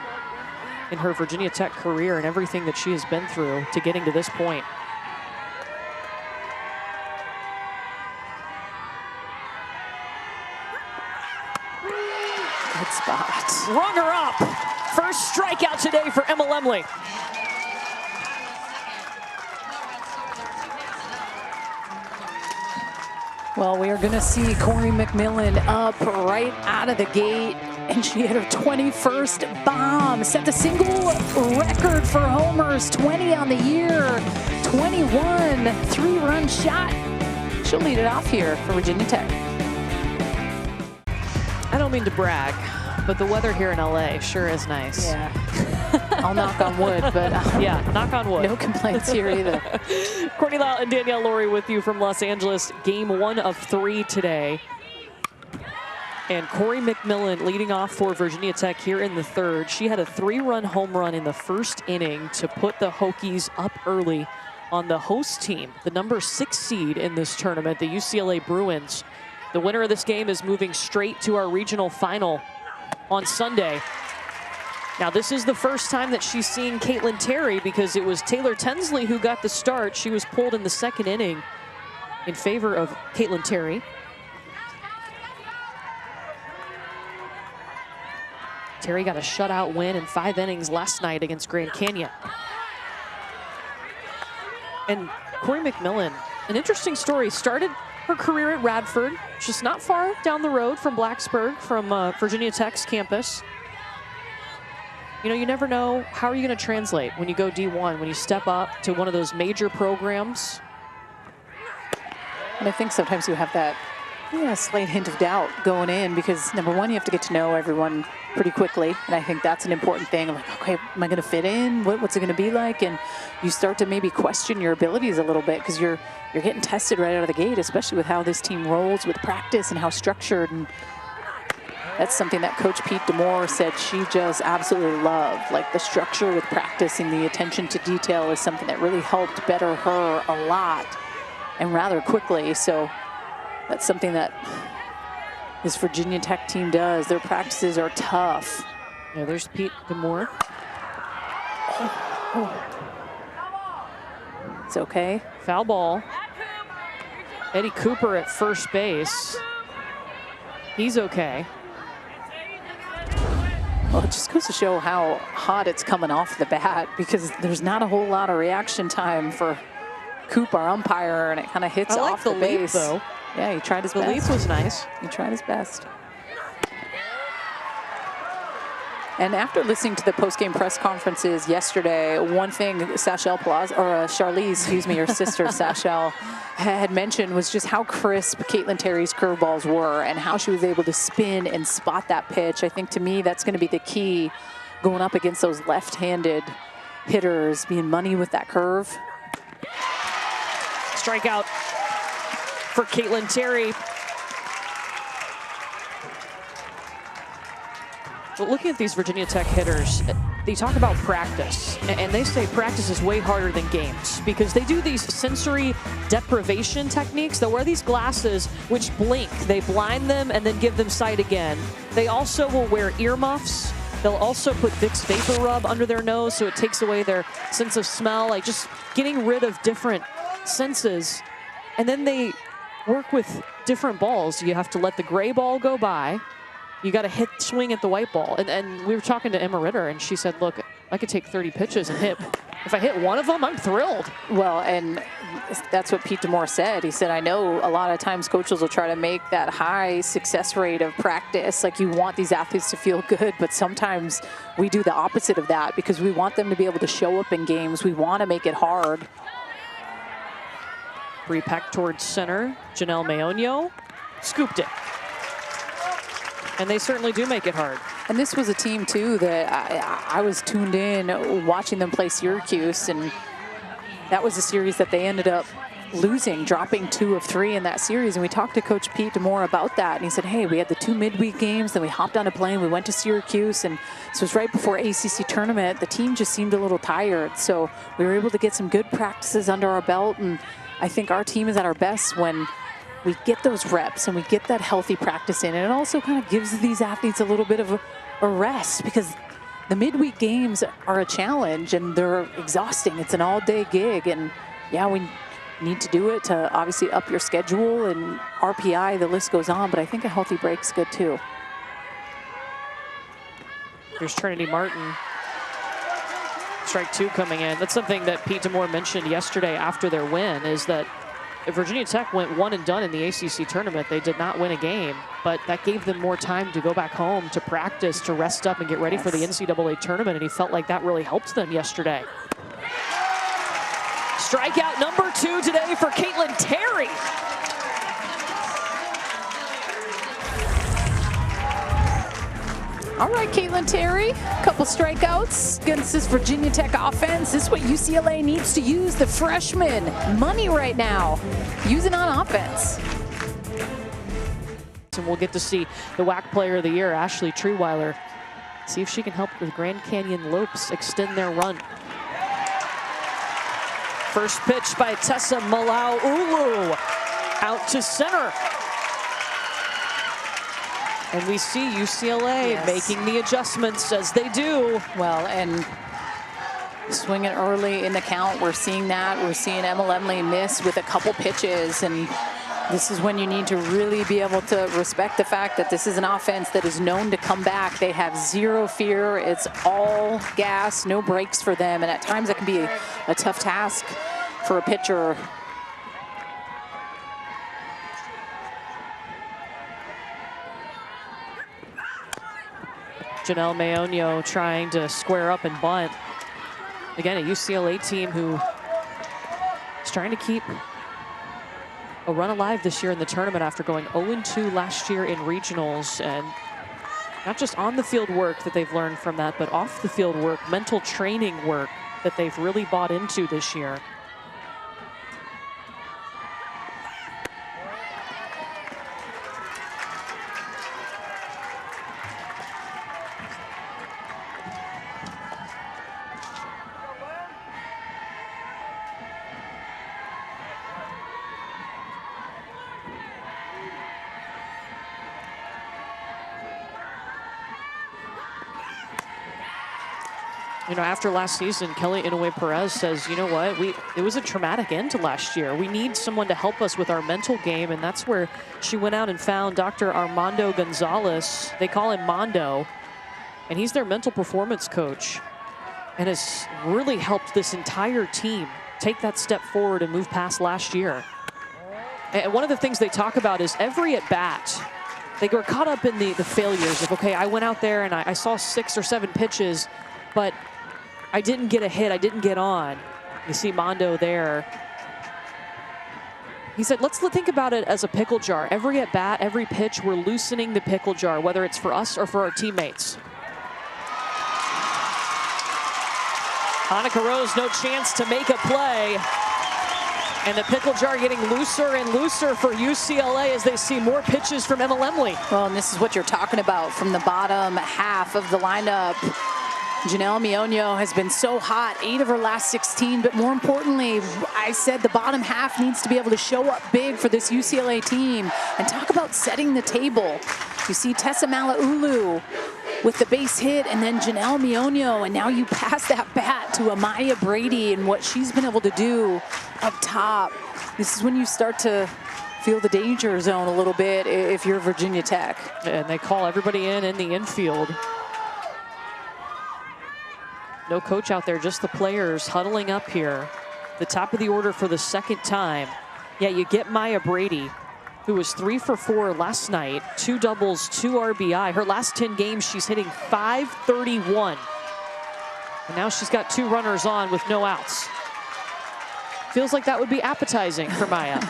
Virginia Tech career and everything that she has been through to getting to this point. Good spot. Rung her up. First strikeout today for Emma Lemley. Well, we are going to see Corey McMillan up right out of the gate, and she hit her 21st bomb, set the single record for homers, 20 on the year, 21 three-run shot. She'll lead it off here for Virginia Tech. I don't mean to brag, but the weather here in LA sure is nice. Yeah. I'll knock on wood, but yeah, knock on wood. No complaints here either. Courtney Lyle and Danielle Laurie with you from Los Angeles. Game 1 of 3 today. And Corey McMillan leading off for Virginia Tech here in the third. She had a 3-run home run in the first inning to put the Hokies up early on the host team, the number 6 seed in this tournament, the UCLA Bruins. The winner of this game is moving straight to our regional final on Sunday. Now, this is the first time that she's seen Caitlin Terry because it was Taylor Tinsley who got the start. She was pulled in the second inning in favor of Caitlin Terry. Terry got a shutout win in 5 innings last night against Grand Canyon. And Corey McMillan, an interesting story, started her career at Radford, just not far down the road from Blacksburg, from Virginia Tech's campus. You know, you never know, how are you going to translate when you go D1, when you step up to one of those major programs? And I think sometimes you have that slight hint of doubt going in because, number one, you have to get to know everyone pretty quickly. And I think that's an important thing. I'm like, okay, am I going to fit in? What's it going to be like? And you start to maybe question your abilities a little bit because you're getting tested right out of the gate, especially with how this team rolls with practice and how structured. And that's something that Coach Pete DeMoore said she just absolutely loved. Like the structure with practice and the attention to detail is something that really helped better her a lot and rather quickly. So that's something that this Virginia Tech team does. Their practices are tough. Yeah, there's Pete DeMoore. It's okay. Foul ball. Eddie Cooper at first base. He's okay. Well, it just goes to show how hot it's coming off the bat because there's not a whole lot of reaction time for Coop, our umpire, and it kind of hits off the base. Though. Yeah, he tried his best. The leap was nice. He tried his best. And after listening to the post-game press conferences yesterday, one thing Charlize, excuse me, your sister Sachelle, had mentioned was just how crisp Caitlin Terry's curveballs were and how she was able to spin and spot that pitch. I think to me that's going to be the key going up against those left-handed hitters, being money with that curve. Strikeout for Caitlin Terry. But looking at these Virginia Tech hitters, they talk about practice, and they say practice is way harder than games because they do these sensory deprivation techniques. They'll wear these glasses which blink. They blind them and then give them sight again. They also will wear earmuffs. They'll also put Vicks Vapor Rub under their nose so it takes away their sense of smell, like just getting rid of different senses. And then they work with different balls. You have to let the gray ball go by. You got to swing at the white ball. And we were talking to Emma Ritter, and she said, look, I could take 30 pitches and hit. If I hit one of them, I'm thrilled. Well, and that's what Pete DeMoore said. He said, I know a lot of times coaches will try to make that high success rate of practice. Like you want these athletes to feel good, but sometimes we do the opposite of that because we want them to be able to show up in games. We want to make it hard. Bree Peck towards center. Janelle Maonio scooped it. And they certainly do make it hard. And this was a team, too, that I was tuned in watching them play Syracuse. And that was a series that they ended up losing, dropping 2 of 3 in that series. And we talked to Coach Pete DeMoore about that. And he said, hey, we had the 2 midweek games. Then we hopped on a plane. We went to Syracuse. And so it was right before ACC tournament. The team just seemed a little tired. So we were able to get some good practices under our belt. And I think our team is at our best when we get those reps and we get that healthy practice in. And it also kind of gives these athletes a little bit of a rest because the midweek games are a challenge and they're exhausting. It's an all-day gig. And yeah, we need to do it to obviously up your schedule and RPI, the list goes on, but I think a healthy break's good too. Here's Trinity Martin. Strike 2 coming in. That's something that Pete DeMoore mentioned yesterday after their win is that if Virginia Tech went 1 and done in the ACC tournament, they did not win a game, but that gave them more time to go back home, to practice, to rest up and get ready for the NCAA tournament, and he felt like that really helped them yesterday. Strikeout number 2 today for Caitlin Terry. All right, Caitlin Terry, a couple strikeouts against this Virginia Tech offense. This is what UCLA needs to use, the freshman. Money right now. Use it on offense. And we'll get to see the WAC Player of the Year, Ashley Treeweiler, see if she can help the Grand Canyon Lopes extend their run. First pitch by Tessa Malaulu, out to center. And we see UCLA making the adjustments as they do. Well, and swinging early in the count, we're seeing that. We're seeing Emma Lemley miss with a couple pitches, and this is when you need to really be able to respect the fact that this is an offense that is known to come back. They have zero fear. It's all gas, no brakes for them, and at times it can be a tough task for a pitcher. Janelle Maonio trying to square up and bunt. Again, a UCLA team who is trying to keep a run alive this year in the tournament after going 0-2 last year in regionals. And not just on the field work that they've learned from that, but off the field work, mental training work that they've really bought into this year. You know, after last season, Kelly Inouye-Perez says, you know what, it was a traumatic end to last year. We need someone to help us with our mental game, and that's where she went out and found Dr. Armando Gonzalez. They call him Mondo, and he's their mental performance coach and has really helped this entire team take that step forward and move past last year. And one of the things they talk about is every at-bat, they were caught up in the failures of, okay, I went out there and I saw 6 or 7 pitches, but I didn't get a hit, I didn't get on. You see Mondo there. He said, let's think about it as a pickle jar. Every at bat, every pitch, we're loosening the pickle jar, whether it's for us or for our teammates. Hanukkah Rose, no chance to make a play. And the pickle jar getting looser and looser for UCLA as they see more pitches from Emma Lemley. Well, and this is what you're talking about from the bottom half of the lineup. Janelle Maonio has been so hot, 8 of her last 16, but more importantly, I said the bottom half needs to be able to show up big for this UCLA team. And talk about setting the table. You see Tessa Malaulu with the base hit, and then Janelle Maonio, and now you pass that bat to Amaya Brady and what she's been able to do up top. This is when you start to feel the danger zone a little bit if you're Virginia Tech. And they call everybody in the infield. No coach out there, just the players huddling up here. The top of the order for the second time. Yeah, you get Maya Brady, who was 3 for 4 last night, 2 doubles, 2 RBI. Her last 10 games, she's hitting .531. And now she's got 2 runners on with no outs. Feels like that would be appetizing for Maya.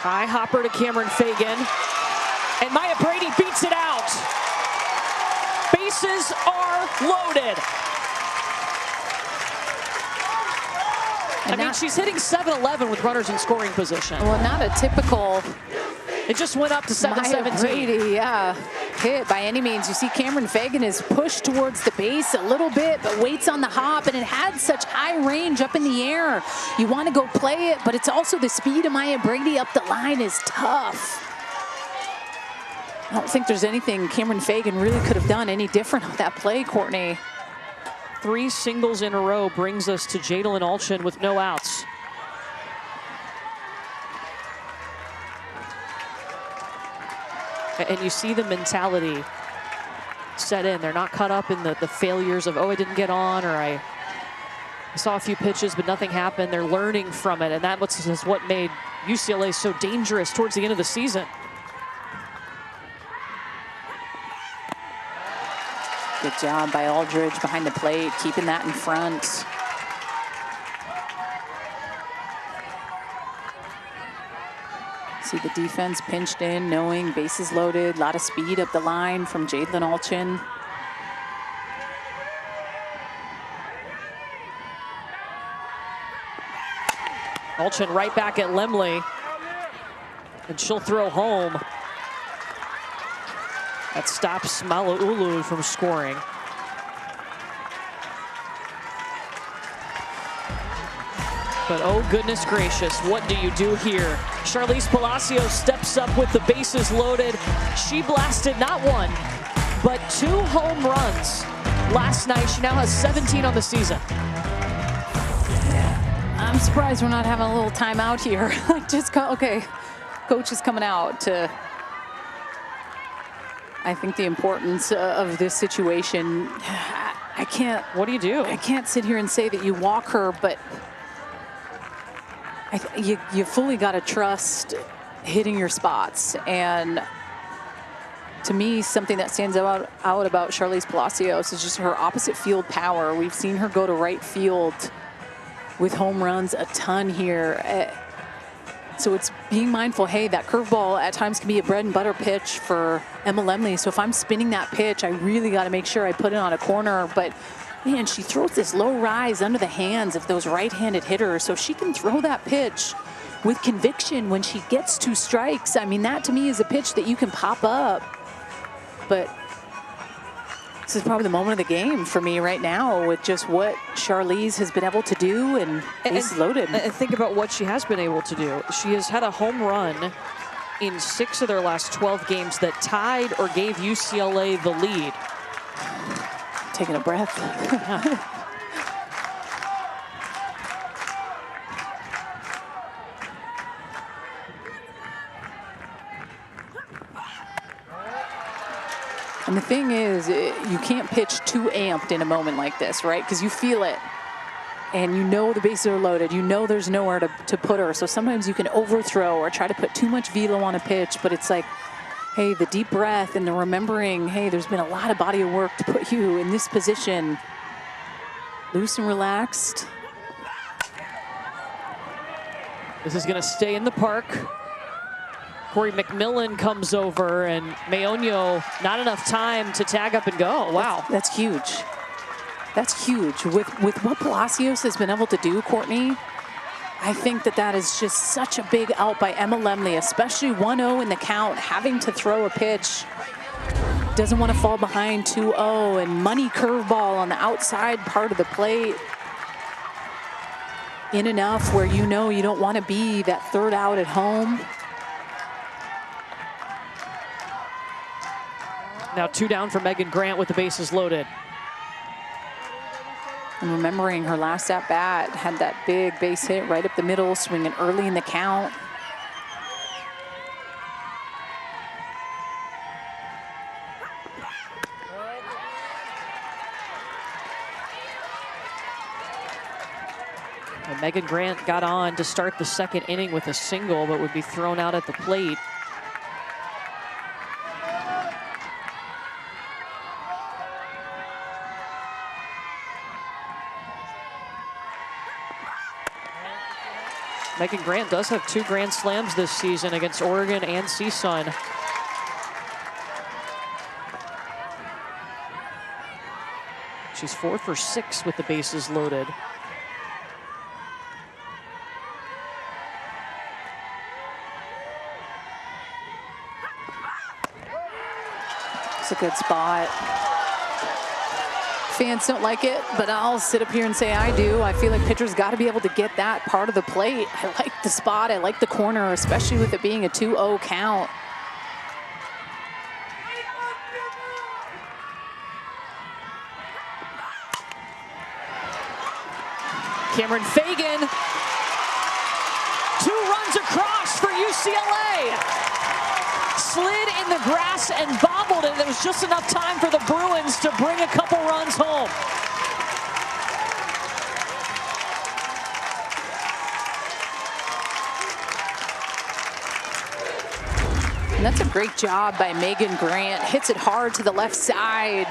High hopper to Cameron Fagan. And Maya Brady beats it out. Bases are loaded. I mean, she's hitting .711 with runners in scoring position. Well, not a typical. It just went up to .717. Brady, yeah, hit by any means. You see Cameron Fagan is pushed towards the base a little bit, but waits on the hop, and it had such high range up in the air. You want to go play it, but it's also the speed of Maya Brady up the line is tough. I don't think there's anything Cameron Fagan really could have done any different on that play, Courtney. 3 singles in a row brings us to Jadalyn Alchin with no outs. And you see the mentality set in. They're not caught up in the failures of, oh, I didn't get on, or I saw a few pitches, but nothing happened. They're learning from it, and that is what made UCLA so dangerous towards the end of the season. Good job by Aldridge behind the plate, keeping that in front. See the defense pinched in, knowing bases loaded, a lot of speed up the line from Jadalyn Alchin. Alchin right back at Lemley, and she'll throw home. That stops Malaulu from scoring. But oh goodness gracious, what do you do here? Charlize Palacios steps up with the bases loaded. She blasted not 1, but 2 home runs last night. She now has 17 on the season. I'm surprised we're not having a little timeout here. Okay, coach is coming out to, I think, the importance of this situation. I can't. What do you do? I can't sit here and say that you walk her, but You fully got to trust hitting your spots. And to me, something that stands out about Charlize Palacios is just her opposite field power. We've seen her go to right field with home runs a ton here. So it's being mindful, hey, that curveball at times can be a bread and butter pitch for Emma Lemley. So if I'm spinning that pitch, I really got to make sure I put it on a corner. But man, she throws this low rise under the hands of those right-handed hitters. So she can throw that pitch with conviction when she gets 2 strikes. I mean, that to me is a pitch that you can pop up. But this is probably the moment of the game for me right now with just what Charlize has been able to do, and bases loaded. And think about what she has been able to do. She has had a home run in 6 of their last 12 games that tied or gave UCLA the lead. Taking a breath. And the thing is, you can't pitch too amped in a moment like this, right? Because you feel it. And you know the bases are loaded. You know there's nowhere to put her. So sometimes you can overthrow or try to put too much velo on a pitch. But it's like, hey, the deep breath and the remembering, hey, there's been a lot of body of work to put you in this position. Loose and relaxed. This is going to stay in the park. Corey McMillan comes over, and Maonio, not enough time to tag up and go. Wow. That's huge. That's huge. With what Palacios has been able to do, Courtney, I think that is just such a big out by Emma Lemley, especially 1-0 in the count, having to throw a pitch. Doesn't want to fall behind 2-0, and money curveball on the outside part of the plate. In enough where you know you don't want to be that 3rd out at home. Now 2 down for Megan Grant with the bases loaded. And remembering her last at bat, had that big base hit right up the middle, swinging early in the count. And Megan Grant got on to start the 2nd inning with a single, but would be thrown out at the plate. Megan Grant does have 2 grand slams this season against Oregon and CSUN. She's 4 for 6 with the bases loaded. It's a good spot. Fans don't like it, but I'll sit up here and say I do. I feel like pitchers got to be able to get that part of the plate. I like the spot. I like the corner, especially with it being a 2-0 count. Cameron Fagan, 2 runs across for UCLA. Slid in the grass and bobbled it. There was just enough time for the Bruins to bring a couple runs home. And that's a great job by Megan Grant. Hits it hard to the left side.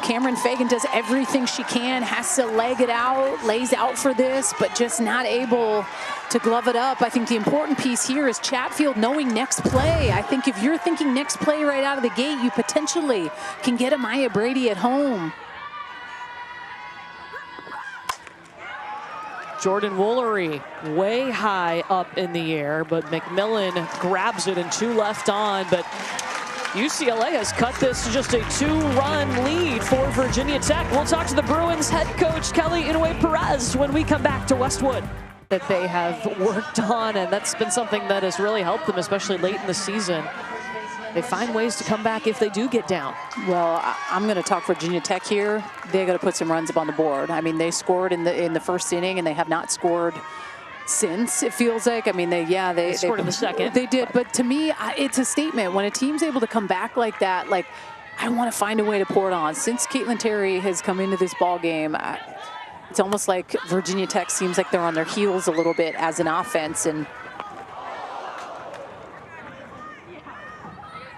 Cameron Fagan does everything she can, has to leg it out, lays out for this, but just not able to glove it up. I think the important piece here is Chatfield knowing next play. I think if you're thinking next play right out of the gate, you potentially can get a Maya Brady at home. Jordan Woolery way high up in the air, but McMillan grabs it and 2 left on, but UCLA has cut this to just a 2-run lead for Virginia Tech. We'll talk to the Bruins head coach, Kelly Inouye Perez, when we come back to Westwood. That they have worked on, and that's been something that has really helped them, especially late in the season. They find ways to come back if they do get down. Well, I'm going to talk Virginia Tech here. They got to put some runs up on the board. I mean, they scored in the 1st inning, and they have not scored since, it feels like. I mean, they scored in the 2nd. They did, but to me, it's a statement. When a team's able to come back like that, like, I want to find a way to pour it on. Since Caitlin Terry has come into this ball game, it's almost like Virginia Tech seems like they're on their heels a little bit as an offense. And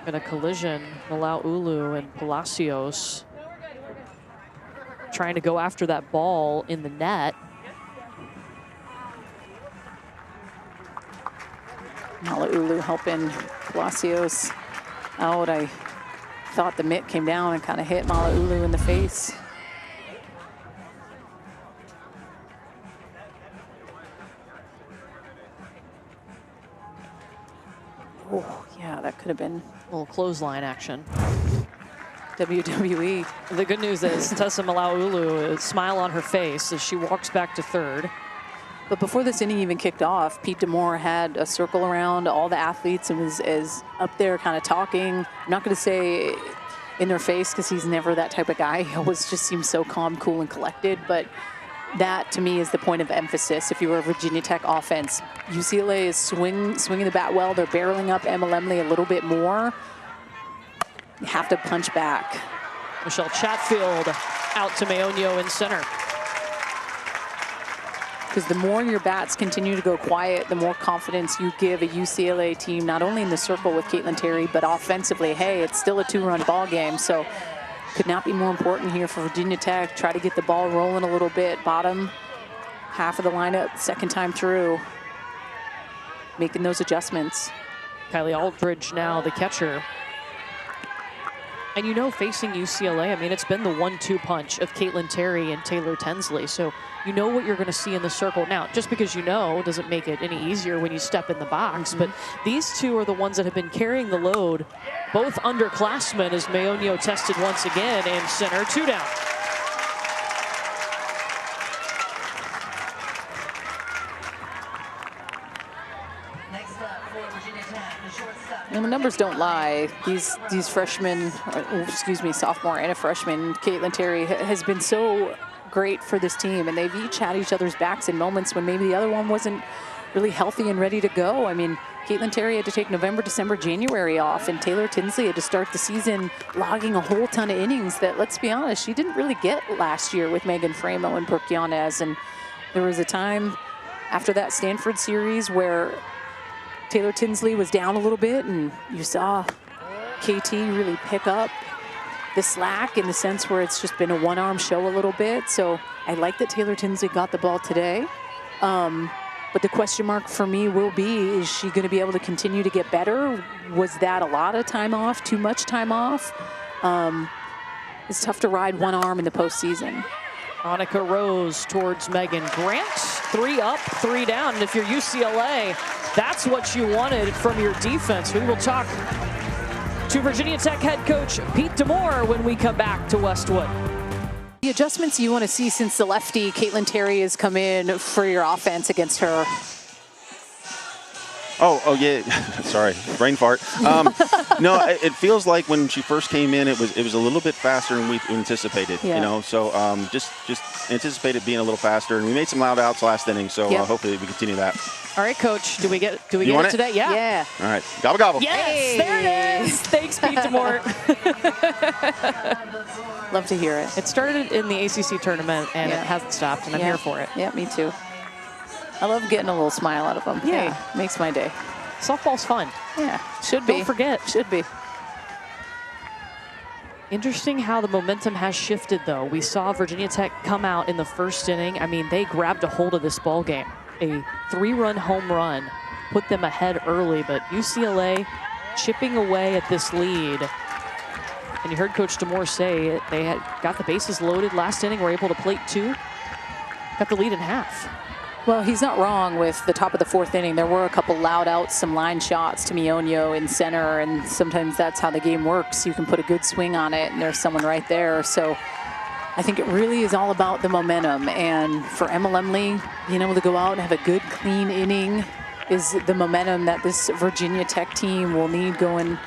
in a collision, Malaulu and Palacios trying to go after that ball in the net. Malaulu helping Palacios out. I thought the mitt came down and kind of hit Malaulu in the face. Oh, yeah, that could have been A little clothesline action. WWE. The good news is Tessa Malaulu, a smile on her face as she walks back to third. But before this inning even kicked off, Pete Demore had a circle around all the athletes and was up there kind of talking. I'm not going to say in their face because he's never that type of guy. He always just seems so calm, cool, and collected. But that, to me, is the point of emphasis. If you were a Virginia Tech offense, UCLA is swinging the bat well. They're barreling up Emma Lemley a little bit more. You have to punch back. Michelle Chatfield out to Meonio in center. Because the more your bats continue to go quiet, the more confidence you give a UCLA team, not only in the circle with Caitlin Terry, but offensively. Hey, it's still a 2-run ball game, so could not be more important here for Virginia Tech. Try to get the ball rolling a little bit. Bottom half of the lineup, second time through, making those adjustments. Kylie Aldridge now the catcher. And you know, facing UCLA, I mean, it's been the 1-2 punch of Caitlin Terry and Taylor Tinsley. So you know what you're going to see in the circle. Now, just because you know doesn't make it any easier when you step in the box. But these two are the ones that have been carrying the load, both underclassmen, as Meonio tested once again in center, 2 down. Next up for Virginia Tech, the shortstop. And the numbers don't lie. These freshmen, sophomore and a freshman, Caitlin Terry has been so great for this team, and they've each had each other's backs in moments when maybe the other one wasn't really healthy and ready to go. I mean, Caitlin Terry had to take November, December, January off, and Taylor Tinsley had to start the season logging a whole ton of innings that, let's be honest, she didn't really get last year with Megan Framo and Brooke Yanez. And there was a time after that Stanford series where Taylor Tinsley was down a little bit, and you saw KT really pick up the slack in the sense where it's just been a one-arm show a little bit. So I like that Taylor Tinsley got the ball today. But the question mark for me will be, is she going to be able to continue to get better? Was that a lot of time off, too much time off? It's tough to ride one arm in the postseason. Annika Rose towards Megan Grant. 3 up, 3 down. And if you're UCLA, that's what you wanted from your defense. We will talk to Virginia Tech head coach Pete Demore when we come back to Westwood. The adjustments you want to see since the lefty Caitlin Terry has come in for your offense against her. Oh yeah, sorry, brain fart. No, it feels like when she first came in, it was a little bit faster than we anticipated. Yeah. You know, so just anticipate it being a little faster, and we made some loud outs last inning, so Yep. hopefully we continue that. All right, coach, do we get want it it today? Yeah. Yeah. All right, gobble gobble. Yes, Hey. there it is. Thanks, Pete Demore. Love to hear it. It started in the ACC tournament, and Yeah. it hasn't stopped, and I'm here for it. Yeah, me too. I love getting a little smile out of them. Yeah. Hey, makes my day. Softball's fun. Yeah, should be. Don't forget. Should be. Interesting how the momentum has shifted, though. We saw Virginia Tech come out in the first inning. I mean, they grabbed a hold of this ball game. A 3-run home run put them ahead early, but UCLA chipping away at this lead. And you heard Coach Demore say they had got the bases loaded last inning, were able to plate 2, got the lead in half. Well, he's not wrong with the top of the 4th inning. There were a couple loud outs, some line shots to Meonio in center, and sometimes that's how the game works. You can put a good swing on it, and there's someone right there. So I think it really is all about the momentum. And for Emma Lemley, being able to go out and have a good, clean inning is the momentum that this Virginia Tech team will need going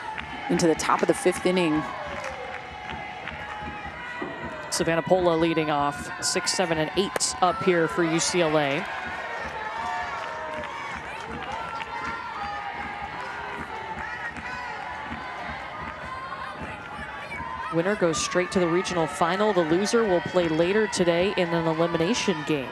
into the top of the 5th inning. Savannah Pola leading off, 6, 7, and 8 up here for UCLA. Winner goes straight to the regional final. The loser will play later today in an elimination game.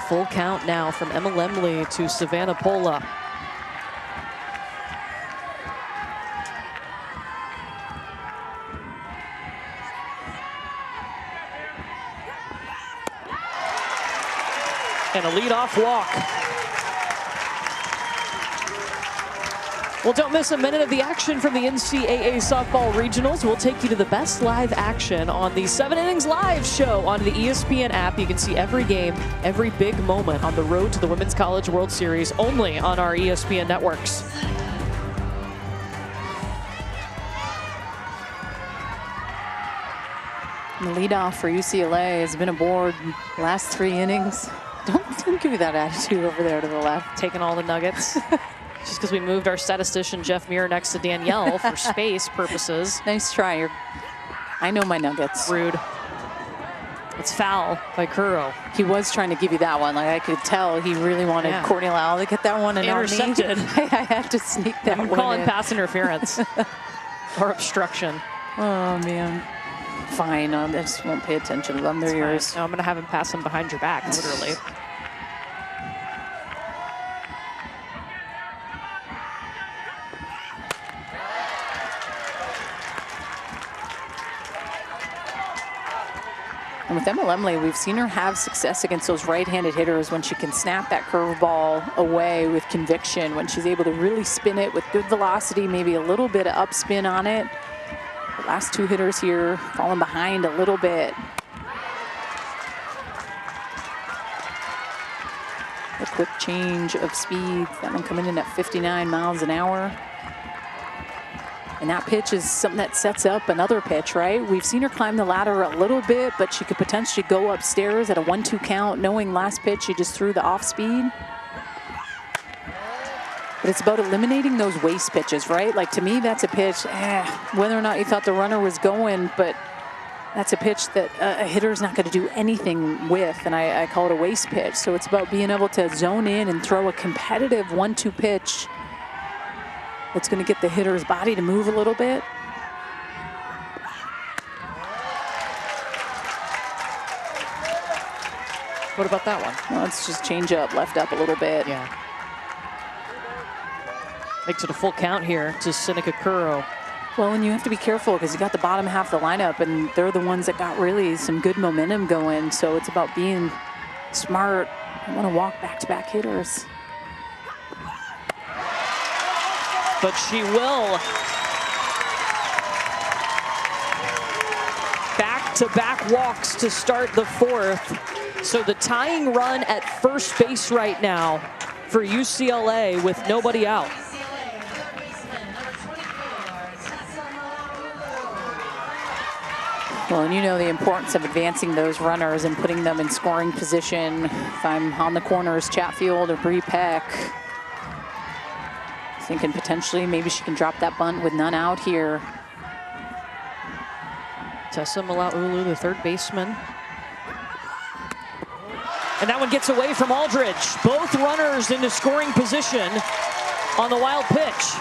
Full count now from Emma Lemley to Savannah Pola. And a leadoff walk. Well, don't miss a minute of the action from the NCAA softball regionals. We'll take you to the best live action on the 7 Innings Live show on the ESPN app. You can see every game, every big moment on the road to the Women's College World Series only on our ESPN networks. The leadoff for UCLA has been aboard last 3 innings. Don't give me that attitude over there to the left. Taking all the nuggets. Just because we moved our statistician Jeff Muir next to Danielle for space purposes. Nice try. I know my nuggets. Rude. It's foul by Curro. He was trying to give you that one. Like, I could tell he really wanted Courtney Lowell to get that one and intercepted. Not me. I had to sneak that one in. Calling pass interference or obstruction. Oh, man. Fine. I just won't pay attention to them. They're yours. No, I'm going to have him pass him behind your back, literally. And with Emma Lemley, we've seen her have success against those right-handed hitters when she can snap that curveball away with conviction, when she's able to really spin it with good velocity, maybe a little bit of upspin on it. The last 2 hitters here falling behind a little bit. A quick change of speed. That one coming in at 59 miles an hour. And that pitch is something that sets up another pitch, right? We've seen her climb the ladder a little bit, but she could potentially go upstairs at a 1-2 count, knowing last pitch she just threw the off speed. But it's about eliminating those waste pitches, right? Like, to me, that's a pitch, whether or not you thought the runner was going, but that's a pitch that a hitter's not going to do anything with, and I call it a waste pitch. So it's about being able to zone in and throw a competitive 1-2 pitch that's going to get the hitter's body to move a little bit. What about that one? Well, it's just change up, left up a little bit. Yeah. Makes it a full count here to Seneca Curro. Well, and you have to be careful because you got the bottom half of the lineup, and they're the ones that got really some good momentum going. So it's about being smart. I want to walk back-to-back hitters. But she will. Back-to-back walks to start the 4th. So the tying run at first base right now for UCLA with nobody out. Well, and you know the importance of advancing those runners and putting them in scoring position. If I'm on the corners, Chatfield or Bree Peck, thinking potentially maybe she can drop that bunt with none out here. Tessa Malaulu, the 3rd baseman. And that one gets away from Aldridge. Both runners into scoring position on the wild pitch.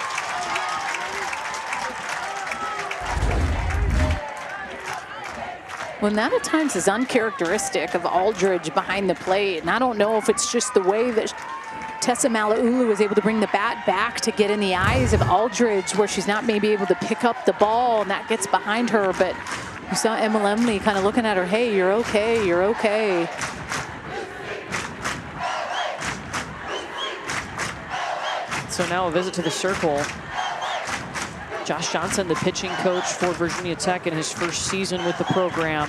Well, that at times is uncharacteristic of Aldridge behind the plate. And I don't know if it's just the way that Tessa Malaulu was able to bring the bat back to get in the eyes of Aldridge, where she's not maybe able to pick up the ball and that gets behind her. But you saw Emma Lemley kind of looking at her, hey, you're okay, you're okay. So now a visit to the circle. Josh Johnson, the pitching coach for Virginia Tech in his first season with the program.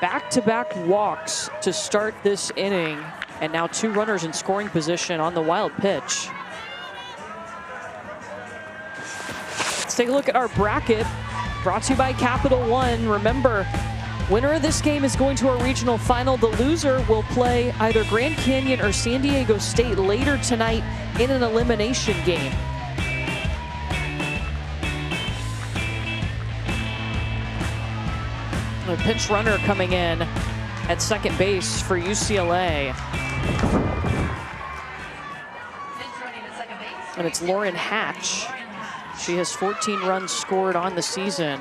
Back-to-back walks to start this inning, and now 2 runners in scoring position on the wild pitch. take a look at our bracket brought to you by Capital One. Remember, winner of this game is going to our regional final. The loser will play either Grand Canyon or San Diego State later tonight in an elimination game. A pinch runner coming in at second base for UCLA. And it's Lauren Hatch. She has 14 runs scored on the season.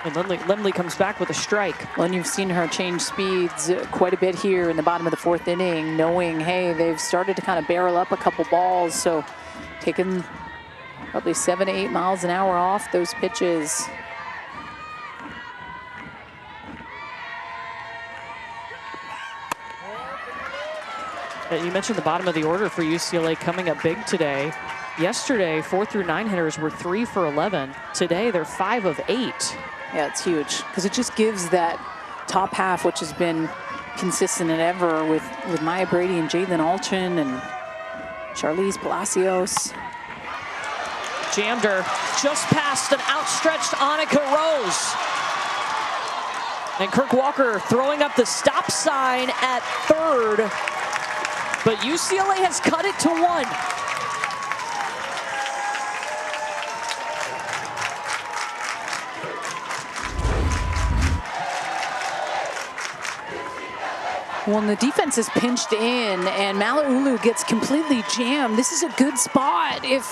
And Lemley comes back with a strike. Well, and you've seen her change speeds quite a bit here in the bottom of the fourth inning, knowing, hey, they've started to kind of barrel up a couple balls. So taking probably 7 to 8 miles an hour off those pitches. You mentioned the bottom of the order for UCLA coming up big today. Yesterday, 4 through 9 hitters were 3 for 11. Today, they're 5 of 8. Yeah, it's huge because it just gives that top half, which has been consistent and ever with Maya Brady and Jalen Alchin and Charlize Palacios. Jammed her just past an outstretched Annika Rose. And Kirk Walker throwing up the stop sign at third. But UCLA has cut it to 1. Well, and the defense is pinched in, and Mala'ulu gets completely jammed. This is a good spot. If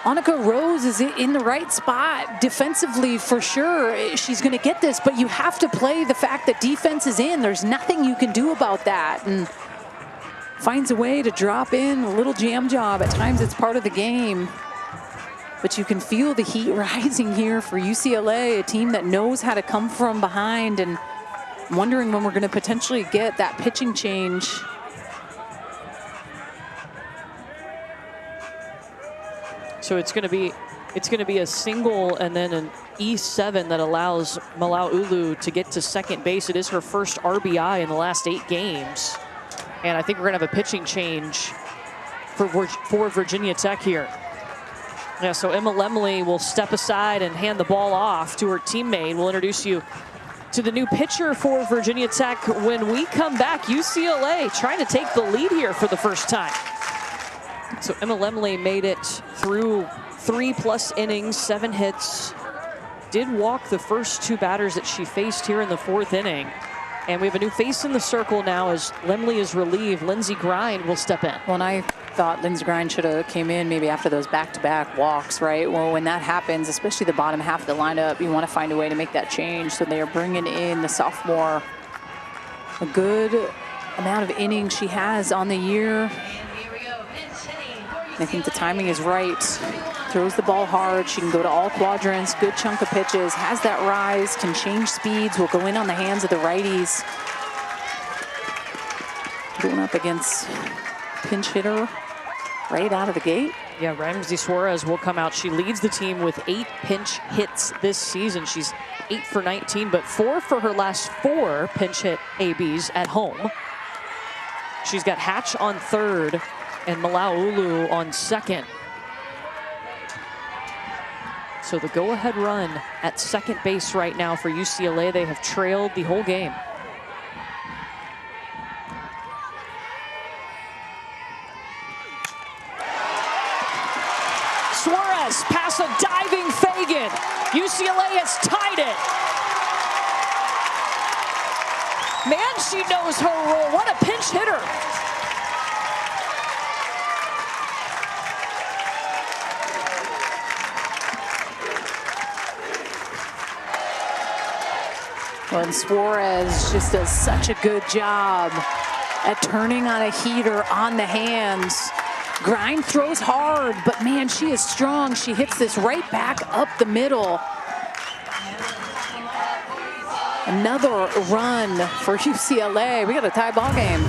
Annika Rose is in the right spot defensively, for sure, she's going to get this. But you have to play the fact that defense is in. There's nothing you can do about that. And finds a way to drop in a little jam job. At times, it's part of the game. But you can feel the heat rising here for UCLA, a team that knows how to come from behind, and I'm wondering when we're going to potentially get that pitching change. So it's going to be a single and then an E7 that allows Mala'ulu to get to second base. It is her first RBI in the last 8 games. And I think we're going to have a pitching change for Virginia Tech here. Yeah, so Emma Lemley will step aside and hand the ball off to her teammate. We'll introduce you to the new pitcher for Virginia Tech when we come back. UCLA trying to take the lead here for the first time. So Emma Lemley made it through 3+ innings, 7 hits. Did walk the first 2 batters that she faced here in the 4th inning. And we have a new face in the circle now as Lemley is relieved. Lindsey Grind will step in. Well, and I thought Lindsey Grind should have came in maybe after those back-to-back walks, right? Well, when that happens, especially the bottom half of the lineup, you want to find a way to make that change. So they are bringing in the sophomore. A good amount of innings she has on the year. I think the timing is right. Throws the ball hard. She can go to all quadrants. Good chunk of pitches. Has that rise. Can change speeds. Will go in on the hands of the righties. Going up against pinch hitter right out of the gate. Yeah, Ramsey Suarez will come out. She leads the team with 8 pinch hits this season. She's 8 for 19, but 4 for her last 4 pinch hit ABs at home. She's got Hatch on third and Mala'ulu on second. So the go-ahead run at second base right now for UCLA. They have trailed the whole game. Suarez past a diving Fagan. UCLA has tied it. Man, she knows her role. What a pinch hitter. Well, and Suarez just does such a good job at turning on a heater on the hands. Grind throws hard, but man, she is strong. She hits this right back up the middle. Another run for UCLA. We got a tie ball game.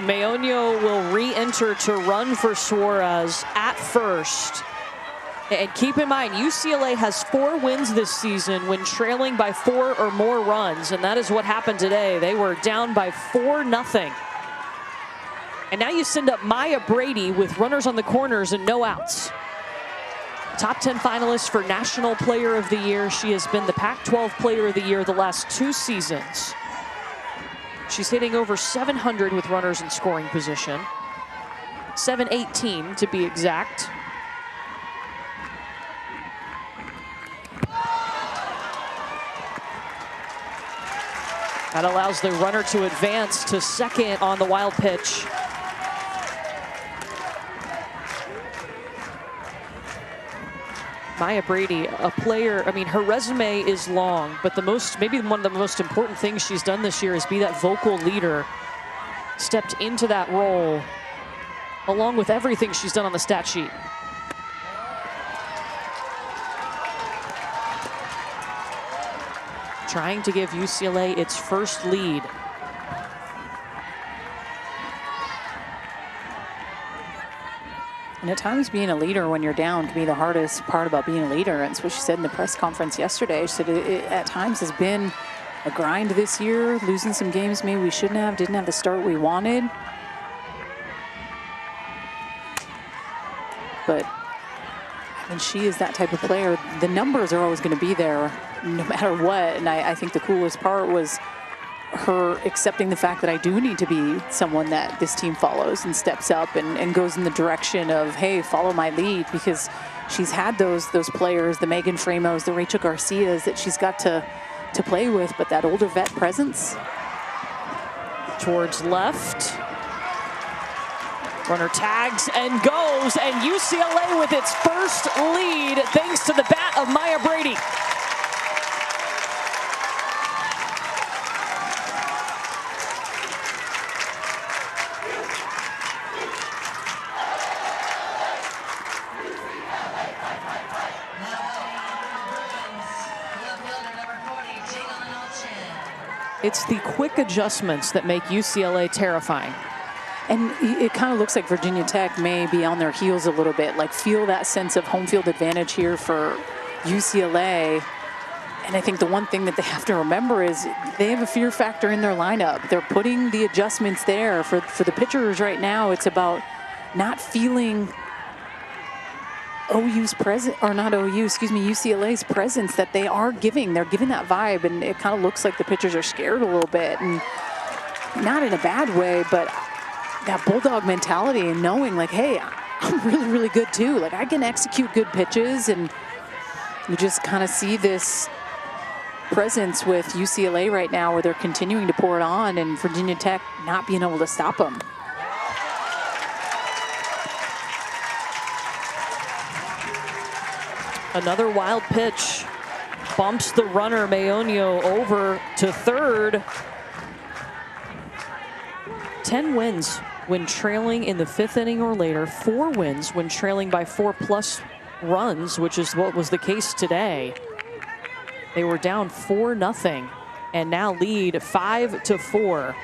Meonio will re-enter to run for Suarez at first. And keep in mind, UCLA has 4 wins this season when trailing by 4 or more runs, and that is what happened today. They were down by 4-0. And now you send up Maya Brady with runners on the corners and no outs. Top 10 finalist for National Player of the Year. She has been the Pac-12 Player of the Year the last 2 seasons. She's hitting over 700 with runners in scoring position. 718 to be exact. That allows the runner to advance to second on the wild pitch. Maya Brady, a player, I mean, her resume is long, but maybe one of the most important things she's done this year is be that vocal leader. Stepped into that role, along with everything she's done on the stat sheet. Trying to give UCLA its first lead. And at times being a leader when you're down can be the hardest part about being a leader. And it's what she said in the press conference yesterday. She said it at times has been a grind this year, losing some games maybe we shouldn't have, didn't have the start we wanted. But I mean, she is that type of player. The numbers are always going to be there no matter what. And I think the coolest part was her accepting the fact that I do need to be someone that this team follows and steps up and goes in the direction of, hey, follow my lead, because she's had those players, the Megan Framos, the Rachel Garcias that she's got to play with, but that older vet presence. Towards left. Runner tags and goes, and UCLA with its first lead thanks to the bat of Maya Brady. It's the quick adjustments that make UCLA terrifying. And it kind of looks like Virginia Tech may be on their heels a little bit, like feel that sense of home field advantage here for UCLA. And I think the one thing that they have to remember is they have a fear factor in their lineup. They're putting the adjustments there. For the pitchers right now, it's about not feeling OU's presence, or not OU, excuse me, UCLA's presence that they are giving. They're giving that vibe, and it kind of looks like the pitchers are scared a little bit, and not in a bad way, but that bulldog mentality and knowing like, hey, I'm really, really good too. Like I can execute good pitches, and you just kind of see this presence with UCLA right now where they're continuing to pour it on, and Virginia Tech not being able to stop them. Another wild pitch bumps the runner Meonio over to third. 10 wins when trailing in the 5th inning or later. 4 wins when trailing by 4+ runs, which is what was the case today. They were down 4-0 and now lead 5-4.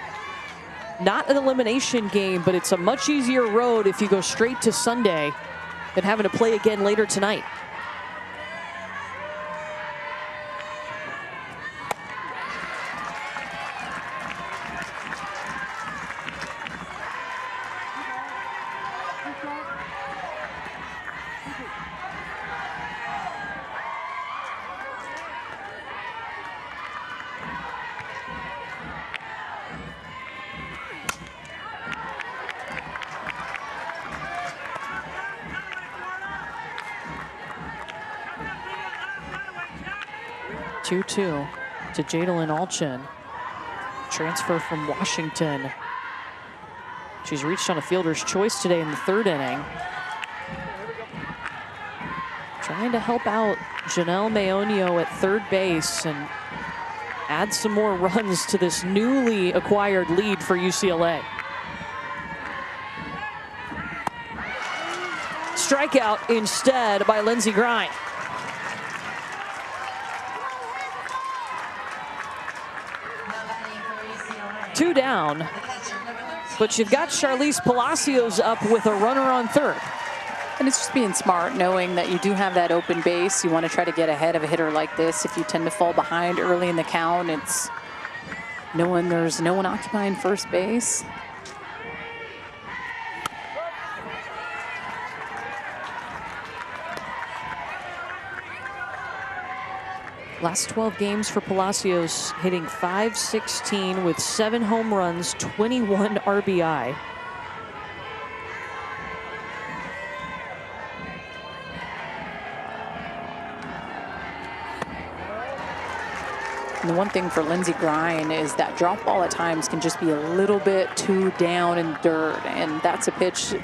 Not an elimination game, but it's a much easier road if you go straight to Sunday than having to play again later tonight. Two-two to Jadalyn Alchin. Transfer from Washington. She's reached on a fielder's choice today in the 3rd inning. Trying to help out Janelle Meonio at third base and add some more runs to this newly acquired lead for UCLA. Strikeout instead by Lindsey Grine. 2 down. But you've got Charlize Palacios up with a runner on third. And it's just being smart, knowing that you do have that open base. You want to try to get ahead of a hitter like this. If you tend to fall behind early in the count, it's knowing there's no one occupying first base. Last 12 games for Palacios, hitting .516 with 7 home runs, 21 RBI. And the one thing for Lindsey Grine is that drop ball at times can just be a little bit too down in dirt, and that's a pitch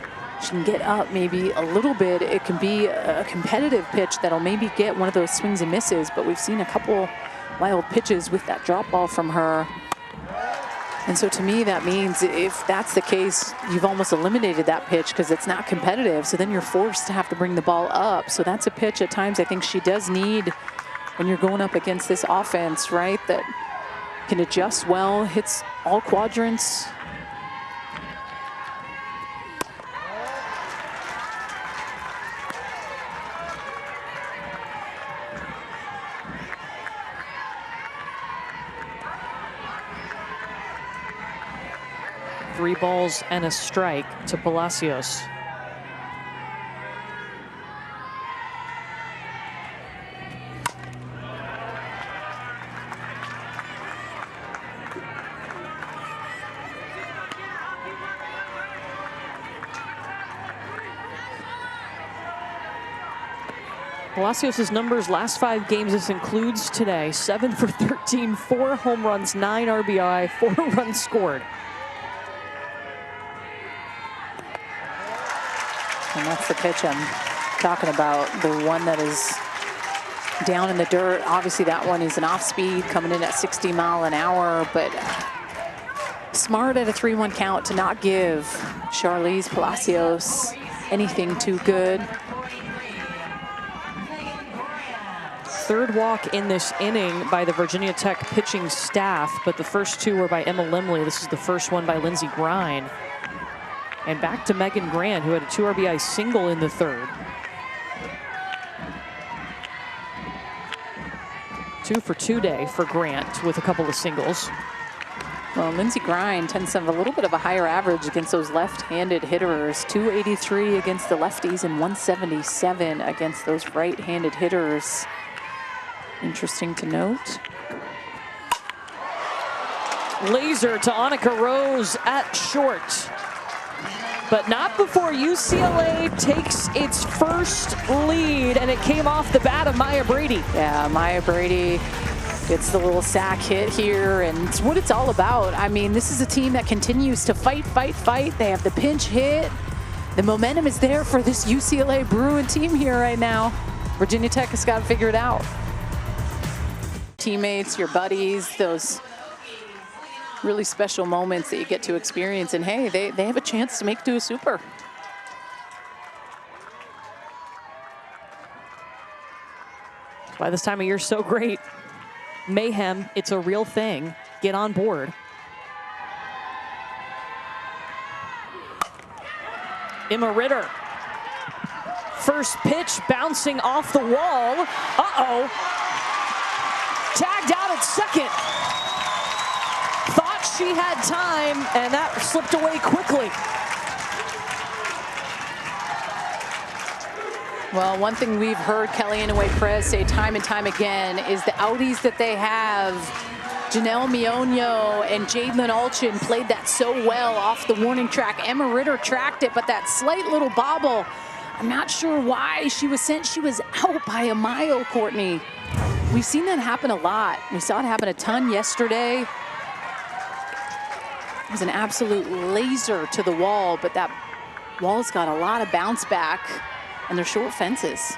she can get up maybe a little bit. It can be a competitive pitch that'll maybe get one of those swings and misses, but we've seen a couple wild pitches with that drop ball from her. And so to me, that means if that's the case, you've almost eliminated that pitch because it's not competitive. So then you're forced to have to bring the ball up. So that's a pitch at times I think she does need when you're going up against this offense, right? That can adjust well, hits all quadrants. Three balls and a strike to Palacios. Palacios' numbers last 5 games, this includes today: 7 for 13, 4 home runs, 9 RBI, 4 runs scored. And that's the pitch I'm talking about, the one that is down in the dirt. Obviously that one is an off speed coming in at 60 mile an hour, but smart at a 3-1 count to not give Charlize Palacios anything too good. Third walk in this inning by the Virginia Tech pitching staff, but the first 2 were by Emma Limley. This is the first one by Lindsey Grine. And back to Megan Grant, who had a 2 RBI single in the third. 2 for 2 day for Grant with a couple of singles. Well, Lindsey Grine tends to have a little bit of a higher average against those left-handed hitters. 283 against the lefties and 177 against those right-handed hitters. Interesting to note. Laser to Annika Rose at short. But not before UCLA takes its first lead, and it came off the bat of Maya Brady. Yeah, Maya Brady gets the little sack hit here, and it's what it's all about. I mean, this is a team that continues to fight. They have the pinch hit. The momentum is there for this UCLA Bruin team here right now. Virginia Tech has got to figure it out. Teammates, your buddies, those really special moments that you get to experience, and hey, they have a chance to make it to a super. Why this time of year so great. Mayhem, it's a real thing. Get on board. Emma Ritter. First pitch bouncing off the wall. Uh-oh. Tagged out at second. Thought she had time, and that slipped away quickly. Well, one thing we've heard Kelly Inouye-Perez say time and time again is the outies that they have. Janelle Mionio and Jadlyn Alchin played that so well off the warning track. Emma Ritter tracked it, but that slight little bobble, I'm not sure why she was sent. She was out by a mile, Courtney. We've seen that happen a lot. We saw it happen a ton yesterday. It was an absolute laser to the wall, but that wall's got a lot of bounce back, and they're short fences.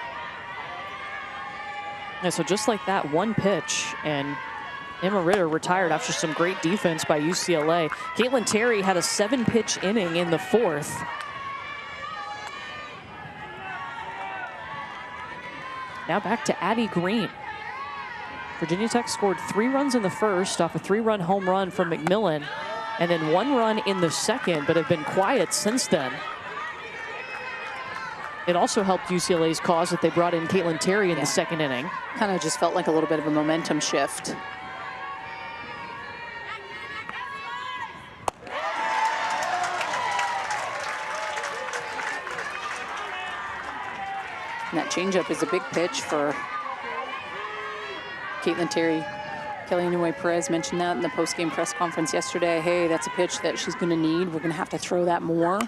Yeah, so just like that, one pitch, and Emma Ritter retired after some great defense by UCLA. Caitlin Terry had a 7-pitch inning in the 4th. Now back to Addie Green. Virginia Tech scored 3 runs in the first off a 3-run home run from McMillan. and then 1 run in the second, but have been quiet since then. It also helped UCLA's cause that they brought in Caitlin Terry in the second inning. Kind of just felt like a little bit of a momentum shift. And that changeup is a big pitch for Caitlin Terry. Kelly Inouye-Perez mentioned that in the post-game press conference yesterday. Hey, that's a pitch that she's going to need. We're going to have to throw that more.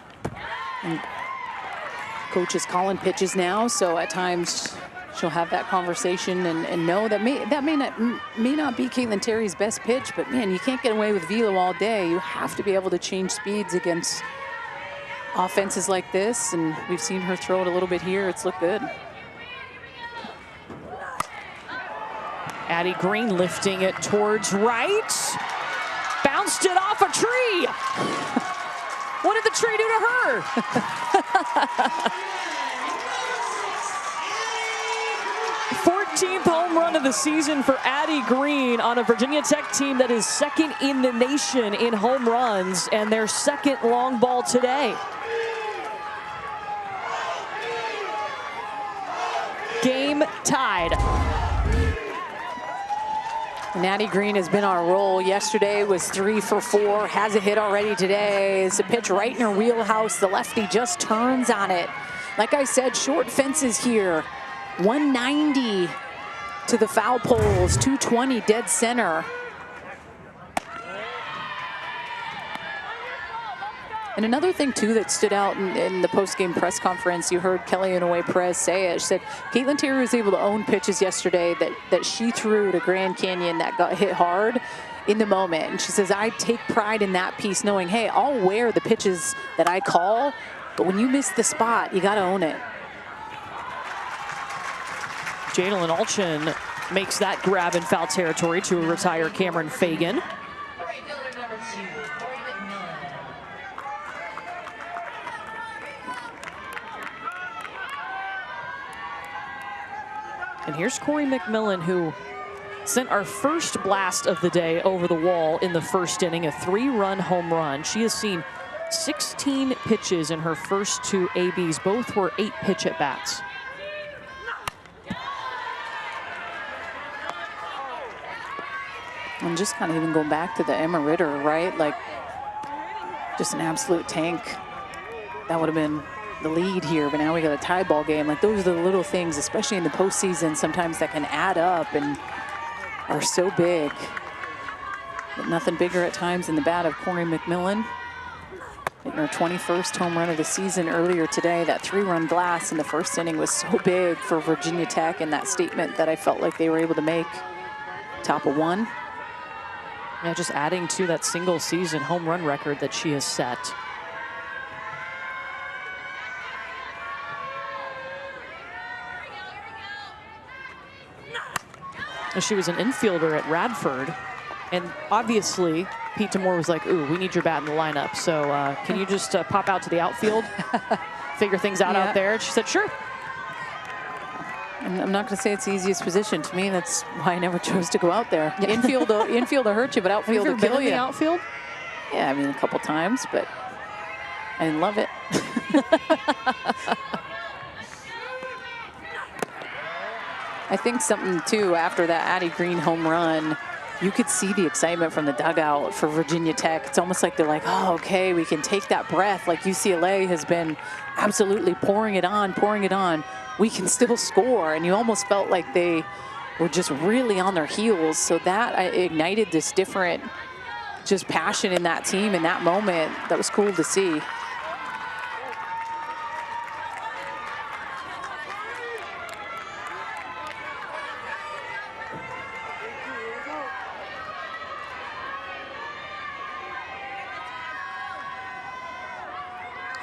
And coach is calling pitches now, so at times she'll have that conversation and know that may not be Caitlin Terry's best pitch, but man, you can't get away with velo all day. You have to be able to change speeds against offenses like this, and we've seen her throw it a little bit here. It's looked good. Addie Green lifting it towards right. Bounced it off a tree. What did the tree do to her? 14th home run of the season for Addie Green on a Virginia Tech team that is second in the nation in home runs, and their second long ball today. Game tied. Addie Green has been on a roll. Yesterday was 3 for 4, has a hit already today. It's a pitch right in her wheelhouse. The lefty just turns on it. Like I said, short fences here. 190 to the foul poles, 220 dead center. And another thing, too, that stood out in the post-game press conference, you heard Kelly Inouye-Perez say it. She said Caitlin Terry was able to own pitches yesterday that she threw to Grand Canyon that got hit hard in the moment. And she says, I take pride in that piece, knowing, hey, I'll wear the pitches that I call, but when you miss the spot, you got to own it. Jadalyn Alchin makes that grab in foul territory to retire Cameron Fagan. Right fielder number 2, Corey McMillan. And here's Corey McMillan, who sent our first blast of the day over the wall in the first inning, a 3-run home run. She has seen 16 pitches in her first 2 ABs. Both were 8-pitch at-bats. And just kind of even going back to the Emma Ritter, right? Like, just an absolute tank. That would have been the lead here, but now we got a tie ball game. Like, those are the little things, especially in the postseason, sometimes that can add up and are so big. But nothing bigger at times than the bat of Corey McMillan. Hitting her 21st home run of the season earlier today. That 3-run blast in the first inning was so big for Virginia Tech, and that statement that I felt like they were able to make. Top of 1. Yeah, just adding to that single season home run record that she has set. She was an infielder at Radford, and obviously Pete Demore was like, ooh, we need your bat in the lineup, so can you just pop out to the outfield, figure things out out there? And she said, sure. I'm not going to say it's the easiest position. To me, that's why I never chose to go out there. Infield will hurt you, but outfield will kill you. In the outfield? Yeah, I mean, a couple times, but I didn't love it. I think something, too, after that Addie Green home run, you could see the excitement from the dugout for Virginia Tech. It's almost like they're like, oh, okay, we can take that breath. Like UCLA has been absolutely pouring it on. We can still score. And you almost felt like they were just really on their heels. So that ignited this different just passion in that team in that moment. That was cool to see.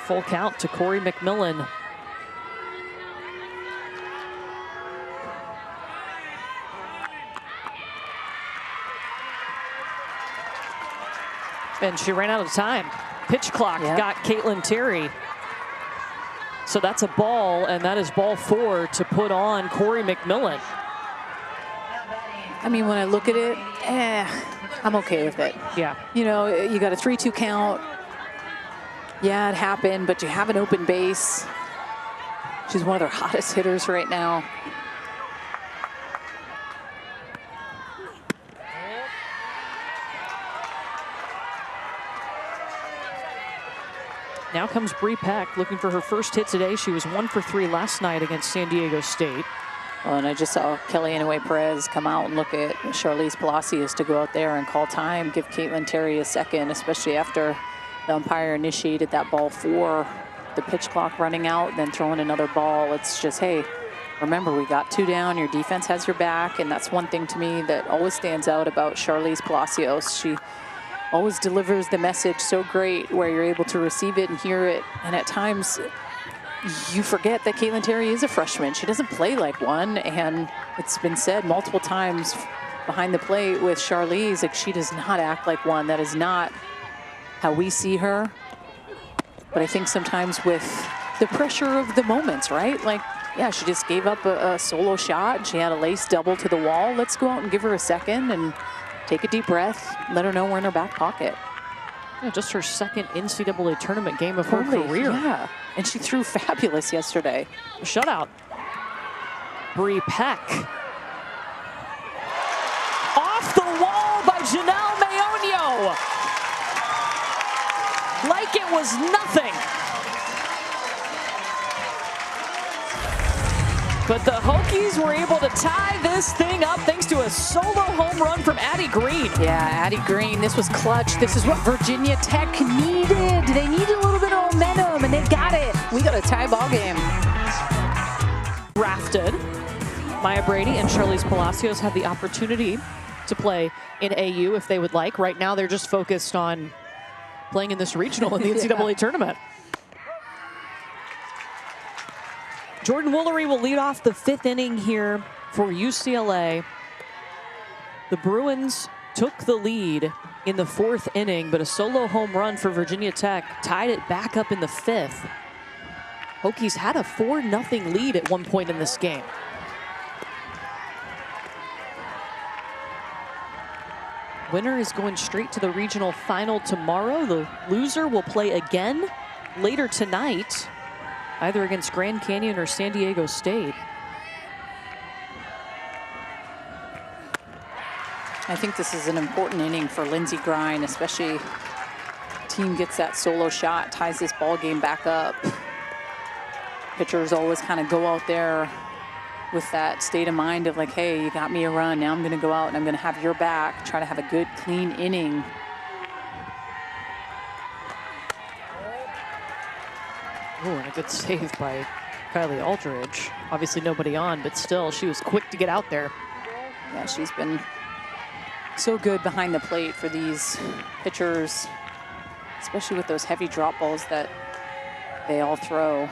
Full count to Corey McMillan. And she ran out of time. Pitch clock got Caitlin Terry. So that's a ball, and that is ball 4 to put on Corey McMillan. I mean, when I look at it, I'm okay with it. Yeah. You know, you got a 3-2 count. Yeah, it happened, but you have an open base. She's one of their hottest hitters right now. Now comes Bree Peck looking for her first hit today. She was 1 for 3 last night against San Diego State. Well, and I just saw Kellyanne Perez come out and look at Charlize Palacios to go out there and call time, give Caitlin Terry a second, especially after the umpire initiated that ball for the pitch clock running out, then throwing another ball. It's just, hey, remember, we got 2 down. Your defense has your back, and that's one thing to me that always stands out about Charlize Palacios. She always delivers the message so great where you're able to receive it and hear it, and at times you forget that Caitlin Terry is a freshman. She doesn't play like one, and it's been said multiple times behind the plate with Charlize, like, she does not act like one. That is not how we see her. But I think sometimes with the pressure of the moments, right? Like, yeah, she just gave up a solo shot, and she had a lace double to the wall. Let's go out and give her a second and take a deep breath, let her know we're in her back pocket. Yeah, just her second NCAA tournament game of her career. Yeah, and she threw fabulous yesterday. Shutout. Bree Peck. Off the wall by Janelle Maonio. Like it was nothing. But the Hokies were able to tie this thing up thanks to a solo home run from Addie Green. Yeah, Addie Green, this was clutch. This is what Virginia Tech needed. They needed a little bit of momentum, and they got it. We got a tie ball game. Drafted. Maya Brady and Charlize Palacios have the opportunity to play in AU if they would like. Right now, they're just focused on playing in this regional in the NCAA tournament. Jordan Woolery will lead off the 5th inning here for UCLA. The Bruins took the lead in the 4th inning, but a solo home run for Virginia Tech tied it back up in the 5th. Hokies had a 4-0 lead at one point in this game. Winner is going straight to the regional final tomorrow. The loser will play again later tonight, either against Grand Canyon or San Diego State. I think this is an important inning for Lindsey Grine, especially team gets that solo shot, ties this ball game back up. Pitchers always kind of go out there with that state of mind of like, hey, you got me a run. Now I'm going to go out and I'm going to have your back, try to have a good, clean inning. Oh, and a good save by Kylie Aldridge. Obviously nobody on, but still, she was quick to get out there. Yeah, she's been so good behind the plate for these pitchers, especially with those heavy drop balls that they all throw.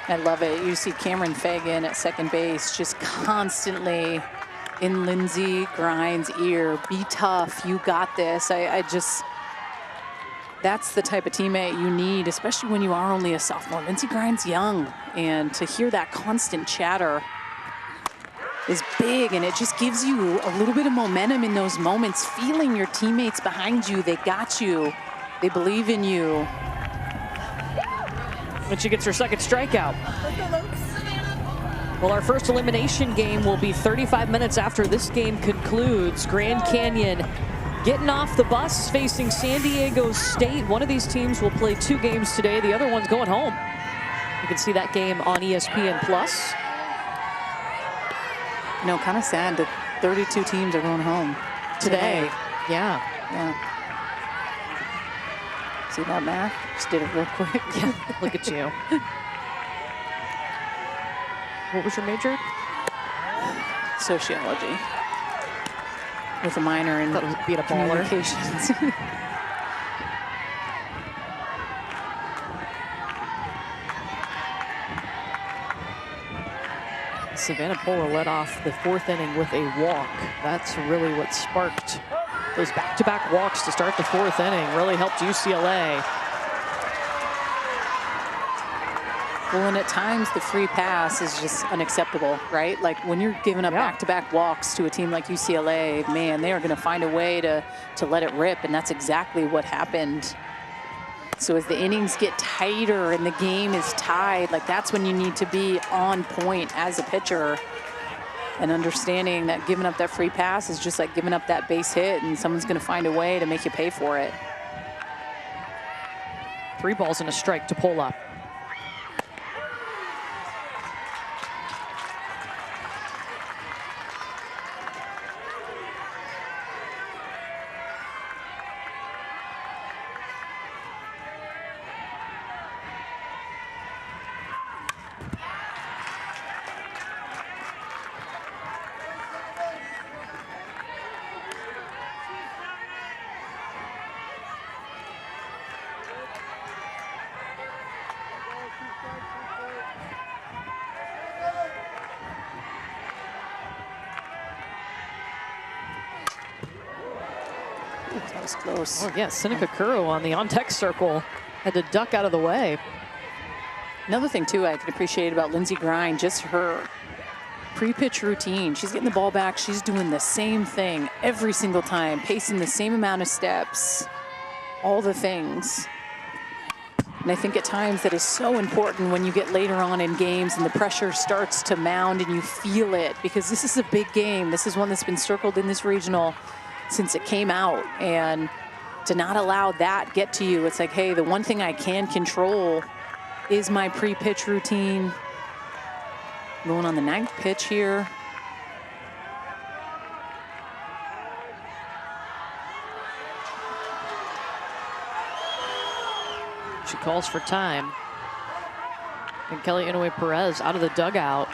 I love it. You see Cameron Fagan at second base just constantly in Lindsey Grine's ear. Be tough. You got this. I just, that's the type of teammate you need, especially when you are only a sophomore. Lindsey Grine's young, and to hear that constant chatter is big, and it just gives you a little bit of momentum in those moments, feeling your teammates behind you. They got you. They believe in you. When she gets her second strikeout. Well, our first elimination game will be 35 minutes after this game concludes. Grand Canyon getting off the bus, facing San Diego State. One of these teams will play 2 games today. The other one's going home. You can see that game on ESPN+. You know, kind of sad that 32 teams are going home today. Yeah. Yeah. See that math? Just did it real quick. Yeah, look at you. What was your major? Sociology. With a minor in being a baller. communications. Savannah Pola led off the 4th inning with a walk. That's really what sparked those back-to-back walks to start the 4th inning. Really helped UCLA. Well, and at times the free pass is just unacceptable, right? Like when you're giving up back-to-back walks to a team like UCLA, man, they are going to find a way to let it rip, and that's exactly what happened. So as the innings get tighter and the game is tied, like that's when you need to be on point as a pitcher and understanding that giving up that free pass is just like giving up that base hit, and someone's going to find a way to make you pay for it. 3 balls and a strike to Pola. That was close. Oh, yeah, Seneca Curro on the on-deck circle had to duck out of the way. Another thing, too, I can appreciate about Lindsey Grind, just her pre-pitch routine. She's getting the ball back. She's doing the same thing every single time, pacing the same amount of steps, all the things. And I think at times that is so important when you get later on in games and the pressure starts to mound and you feel it, because this is a big game. This is one that's been circled in this regional since it came out, and to not allow that get to you, it's like, hey, the one thing I can control is my pre-pitch routine. Going on the 9th pitch here. She calls for time. And Kelly Inouye Perez out of the dugout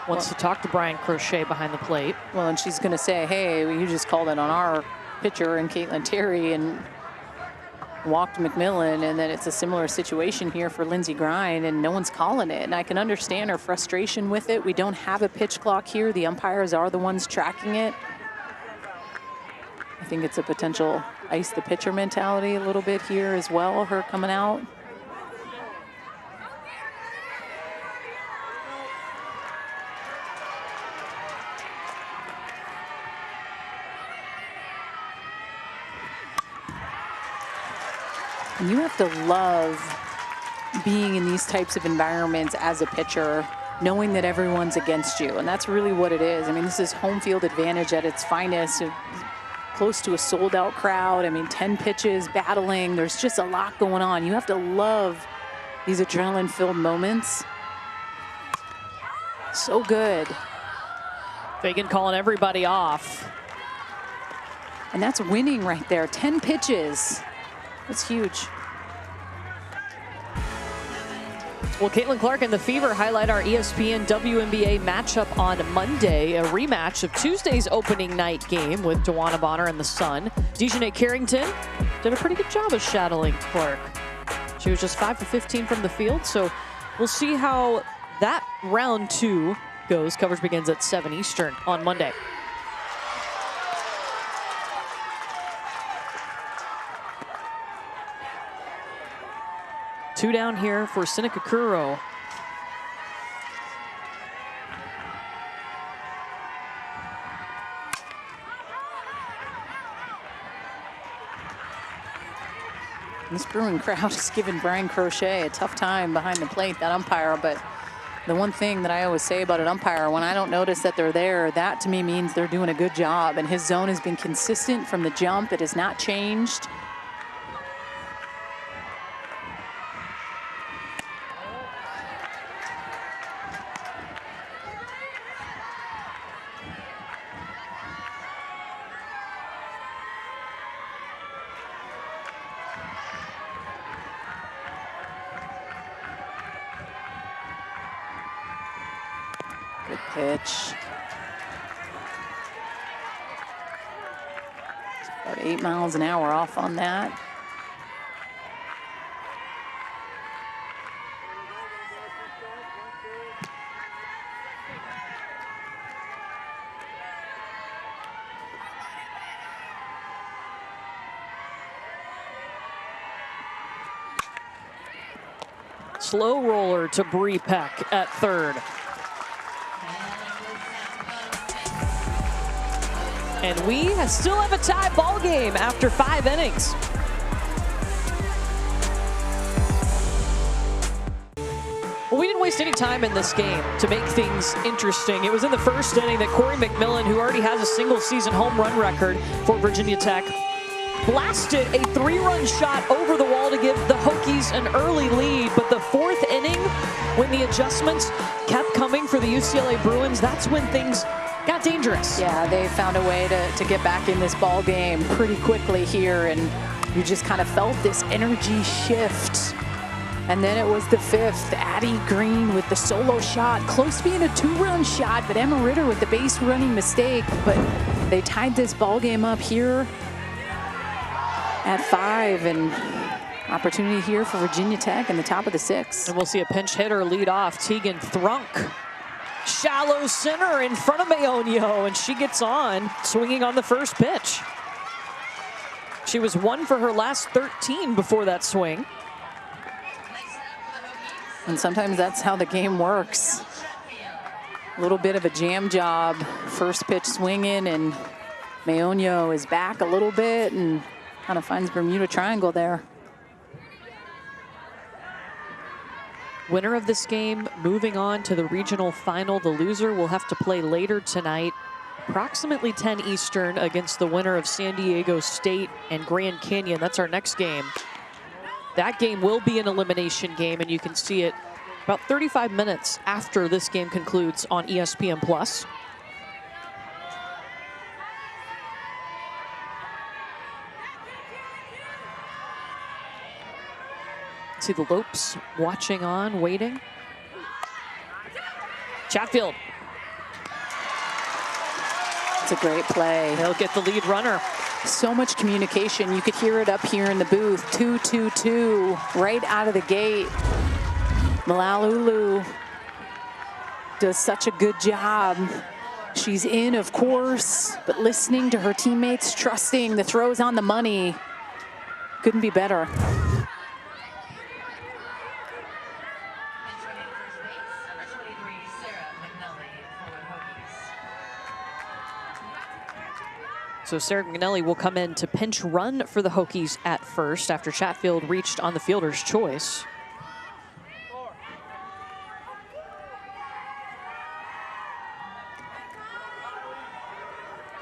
wants to talk to Brian Crochet behind the plate. Well, and she's going to say, hey, well, you just called it on our pitcher and Caitlin Terry and walked McMillan, and then it's a similar situation here for Lindsey Grind, and no one's calling it. And I can understand her frustration with it. We don't have a pitch clock here. The umpires are the ones tracking it. I think it's a potential ice the pitcher mentality a little bit here as well, her coming out. And you have to love being in these types of environments as a pitcher, knowing that everyone's against you. And that's really what it is. I mean, this is home field advantage at its finest, close to a sold-out crowd. I mean, 10 pitches, battling. There's just a lot going on. You have to love these adrenaline-filled moments. So good. Fagan calling everybody off. And that's winning right there. 10 pitches. That's huge. Well, Caitlin Clark and the Fever highlight our ESPN WNBA matchup on Monday, a rematch of Tuesday's opening night game with Dewana Bonner and the Sun. Dejanay Carrington did a pretty good job of shadowing Clark. She was just 5 for 15 from the field, so we'll see how that round 2 goes. Coverage begins at 7 Eastern on Monday. Two down here for Seneca Curro. This Bruin crowd is giving Brian Crochet a tough time behind the plate, that umpire. But the one thing that I always say about an umpire, when I don't notice that they're there, that to me means they're doing a good job. And his zone has been consistent from the jump. It has not changed. Good pitch. About 8 miles an hour off on that. slow roller to Bree Peck at third. And we still have a tie ball game after 5 innings. Well, we didn't waste any time in this game to make things interesting. It was in the first inning that Corey McMillan, who already has a single season home run record for Virginia Tech, blasted a 3-run shot over the wall to give the Hokies an early lead. But the fourth inning, when the adjustments kept coming for the UCLA Bruins, that's when things got dangerous. Yeah, they found a way to get back in this ball game pretty quickly here, and you just kind of felt this energy shift. And then it was the fifth, Addie Green with the solo shot, close to being a 2-run shot, but Emma Ritter with the base running mistake. But they tied this ball game up here at 5, and opportunity here for Virginia Tech in the top of the 6th. And we'll see a pinch hitter lead off, Tegan Thrunk. Shallow center in front of Mayonio, and she gets on, swinging on the first pitch. She was 1 for her last 13 before that swing. And sometimes that's how the game works. A little bit of a jam job. First pitch swinging, and Mayonio is back a little bit and kind of finds Bermuda Triangle there. Winner of this game moving on to the regional final. The loser will have to play later tonight, approximately 10 Eastern, against the winner of San Diego State and Grand Canyon. That's our next game. That game will be an elimination game, and you can see it about 35 minutes after this game concludes on ESPN+. See the Lopes watching on, waiting. Chatfield. It's a great play. They'll get the lead runner. So much communication. You could hear it up here in the booth. 2-2-2 right out of the gate. Malalulu does such a good job. She's in, of course, but listening to her teammates, trusting the throws on the money. Couldn't be better. So Sarah McNally will come in to pinch run for the Hokies at first after Chatfield reached on the fielder's choice.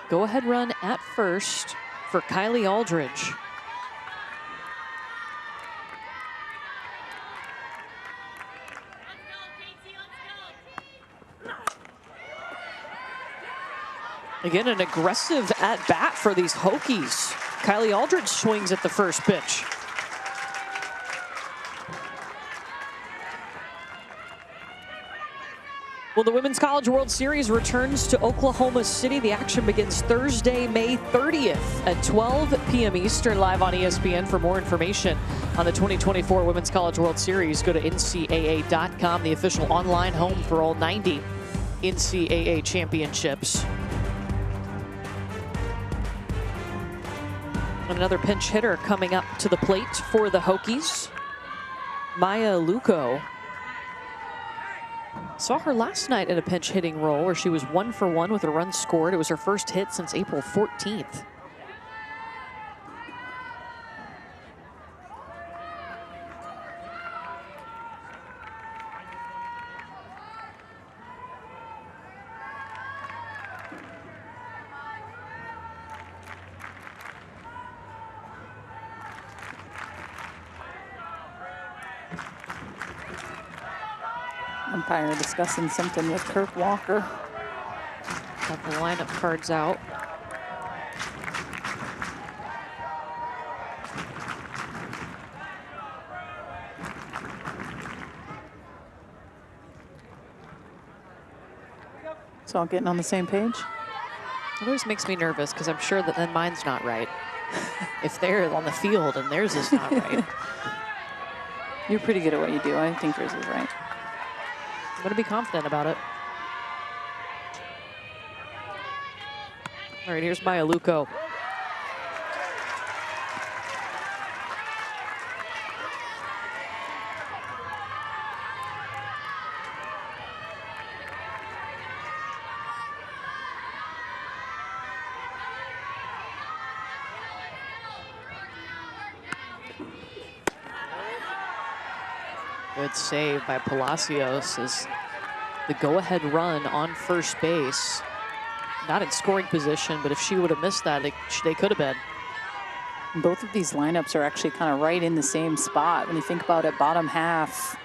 Go ahead run at first for Kylie Aldridge. Again, an aggressive at-bat for these Hokies. Kylie Aldridge swings at the first pitch. Well, the Women's College World Series returns to Oklahoma City. The action begins Thursday, May 30th at 12 p.m. Eastern, live on ESPN. For more information on the 2024 Women's College World Series, go to ncaa.com, the official online home for all 90 NCAA championships. Another pinch hitter coming up to the plate for the Hokies. Maya Luco. Saw her last night in a pinch hitting role where she was 1 for 1 with a run scored. It was her first hit since April 14th. Umpire discussing something with Kirk Walker. Got the lineup cards out. It's all getting on the same page. It always makes me nervous because I'm sure that then mine's not right. If they're on the field and theirs is not right. You're pretty good at what you do. I think yours is right. I'm going to be confident about it. All right, here's Maya Luco. Good save by Palacios as the go-ahead run on first base. Not in scoring position, but if she would have missed that, they could have been. Both of these lineups are actually kind of right in the same spot. When you think about it, bottom half,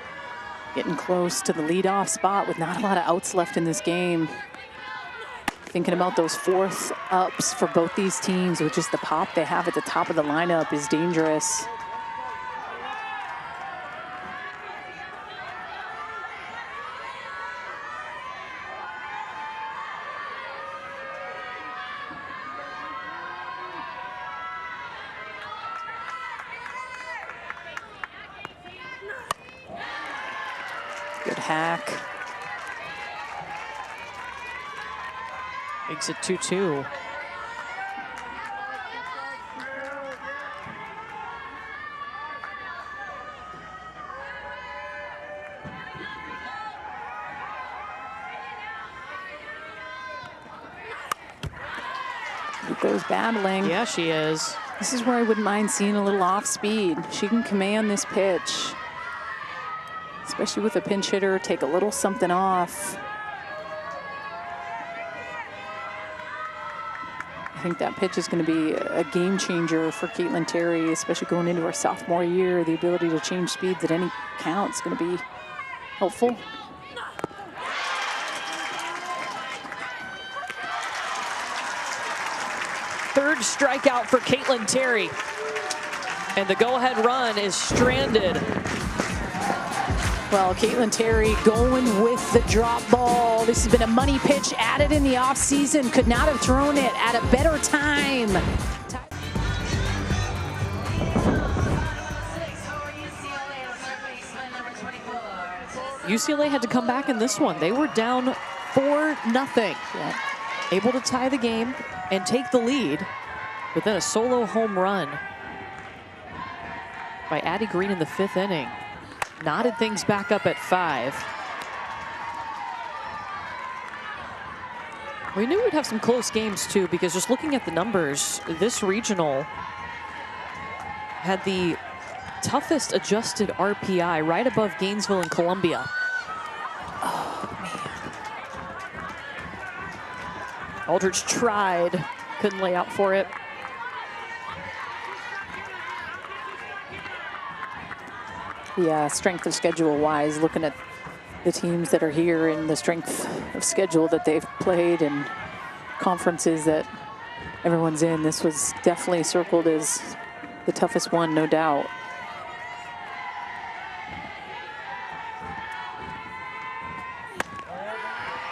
getting close to the leadoff spot with not a lot of outs left in this game. Thinking about those fourth ups for both these teams with just the pop they have at the top of the lineup is dangerous. Good hack. Makes it 2-2. Goes battling. Yeah, she is. This is where I wouldn't mind seeing a little off speed. She can command this pitch, especially with a pinch hitter, take a little something off. I think that pitch is going to be a game changer for Caitlin Terry, especially going into her sophomore year. The ability to change speeds at any count is going to be helpful. Third strikeout for Caitlin Terry. And the go-ahead run is stranded. Well, Caitlin Terry going with the drop ball. This has been a money pitch added in the offseason. Could not have thrown it at a better time. UCLA had to come back in this one. They were down 4-0. Yeah. Able to tie the game and take the lead, but then a solo home run by Addie Green in the 5th inning. Knotted things back up at 5. We knew we'd have some close games too, because just looking at the numbers, this regional had the toughest adjusted RPI, right above Gainesville and Columbia. Aldridge tried, couldn't lay out for it. Yeah, strength of schedule wise, looking at the teams that are here and the strength of schedule that they've played and conferences that everyone's in, this was definitely circled as the toughest one, no doubt.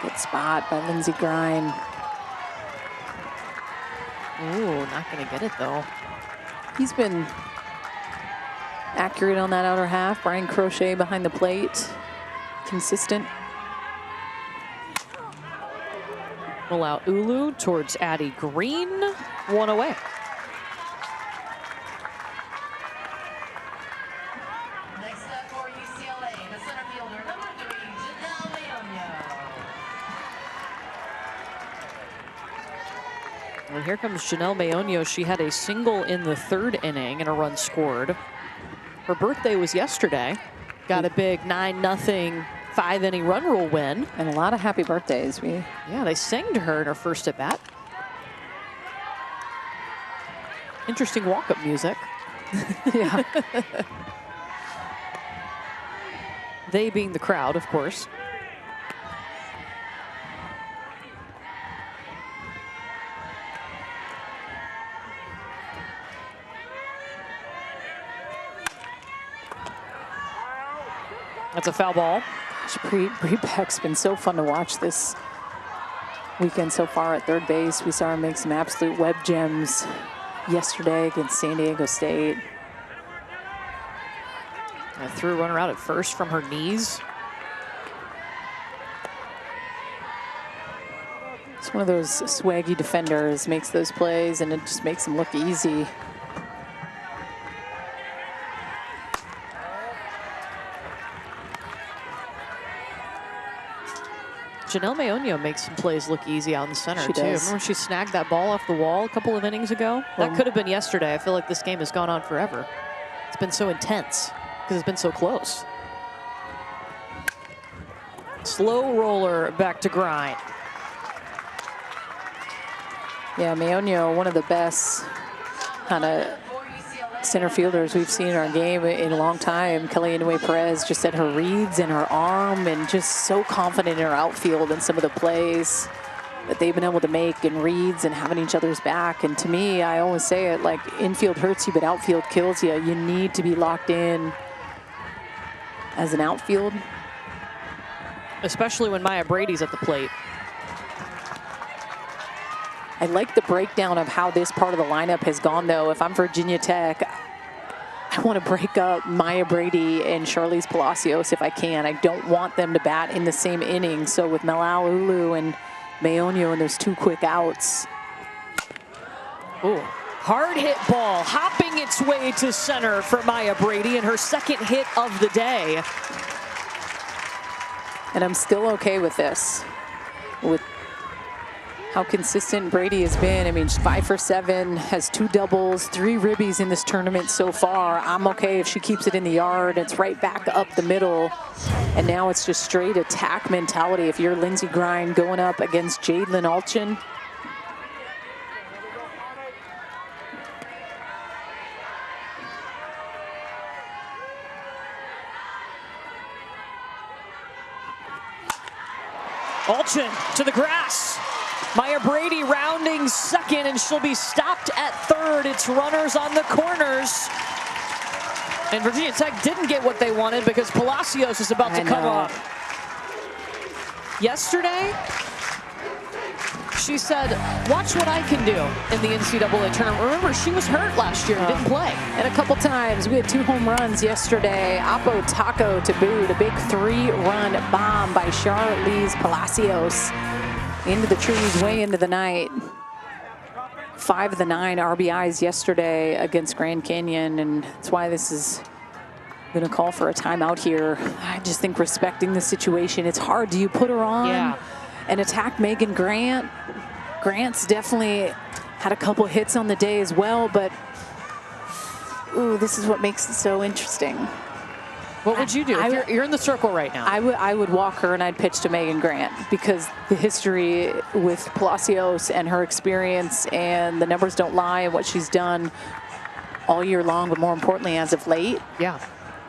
Good spot by Lindsey Grine. Ooh, not gonna get it though. He's been accurate on that outer half. Brian Crochet behind the plate, consistent. Will out Ulu towards Addie Green, 1 away. Next up for UCLA, the center fielder, number 3, Janelle Leonio. Well, here comes Janelle Mayonio. She had a single in the 3rd inning and a run scored. Her birthday was yesterday. Got a big 9-0 5-inning run rule win. And a lot of happy birthdays. Yeah, they sang to her in her first at bat. Interesting walk-up music. Yeah. They being the crowd, of course. That's a foul ball. Gosh, Bree Beck's been so fun to watch this weekend so far at third base. We saw her make some absolute web gems yesterday against San Diego State. And threw a runner out at first from her knees. It's one of those swaggy defenders, makes those plays, and it just makes them look easy. Janelle Mayonio makes some plays look easy out in the center, She too. does. Remember she snagged that ball off the wall a couple of innings ago? That could have been yesterday. I feel like this game has gone on forever. It's been so intense because it's been so close. Slow roller back to grind. Yeah, Meonio, one of the best kind of center fielders we've seen in our game in a long time. Kelly Inouye Perez just said her reads and her arm and just so confident in her outfield and some of the plays that they've been able to make and reads and having each other's back. And to me, I always say it, like, infield hurts you, but outfield kills you. You need to be locked in as an outfield. Especially when Maya Brady's at the plate. I like the breakdown of how this part of the lineup has gone, though. If I'm Virginia Tech, I want to break up Maya Brady and Charlize Palacios if I can. I don't want them to bat in the same inning. So with Malauulu and Meonio and those 2 quick outs. Ooh, hard hit ball, hopping its way to center for Maya Brady and her second hit of the day. And I'm still okay with this, with how consistent Brady has been. I mean, she's 5 for 7, has 2 doubles, 3 ribbies in this tournament so far. I'm okay if she keeps it in the yard. It's right back up the middle. And now it's just straight attack mentality. If you're Lindsey Grind going up against Jadelyn Alchin, Alchin to the grass. Maya Brady rounding second, and she'll be stopped at third. It's runners on the corners. And Virginia Tech didn't get what they wanted because Palacios is about to come up. Yesterday, she said, watch what I can do in the NCAA tournament. Remember, she was hurt last year and didn't play. And a couple times, we had 2 home runs yesterday. Apo Taco to boot, a big 3-run bomb by Charlize Palacios. Into the trees, way into the night. 5 of the 9 RBIs yesterday against Grand Canyon, and that's why this is going to call for a timeout here. I just think respecting the situation, it's hard. Do you put her on and attack Megan Grant? Grant's definitely had a couple hits on the day as well, but ooh, this is what makes it so interesting. What would you do? You're in the circle right now. I would walk her and I'd pitch to Megan Grant, because the history with Palacios and her experience and the numbers don't lie and what she's done all year long, but more importantly as of late. Yeah.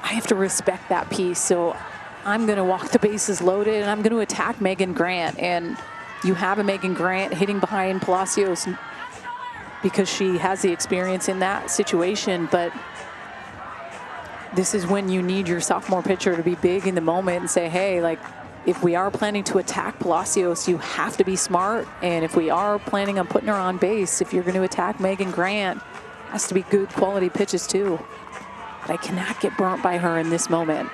I have to respect that piece. So I'm going to walk the bases loaded and I'm going to attack Megan Grant. And you have a Megan Grant hitting behind Palacios because she has the experience in that situation, but this is when you need your sophomore pitcher to be big in the moment and say, hey, like, if we are planning to attack Palacios, you have to be smart. And if we are planning on putting her on base, if you're going to attack Megan Grant, it has to be good quality pitches too. But I cannot get burnt by her in this moment.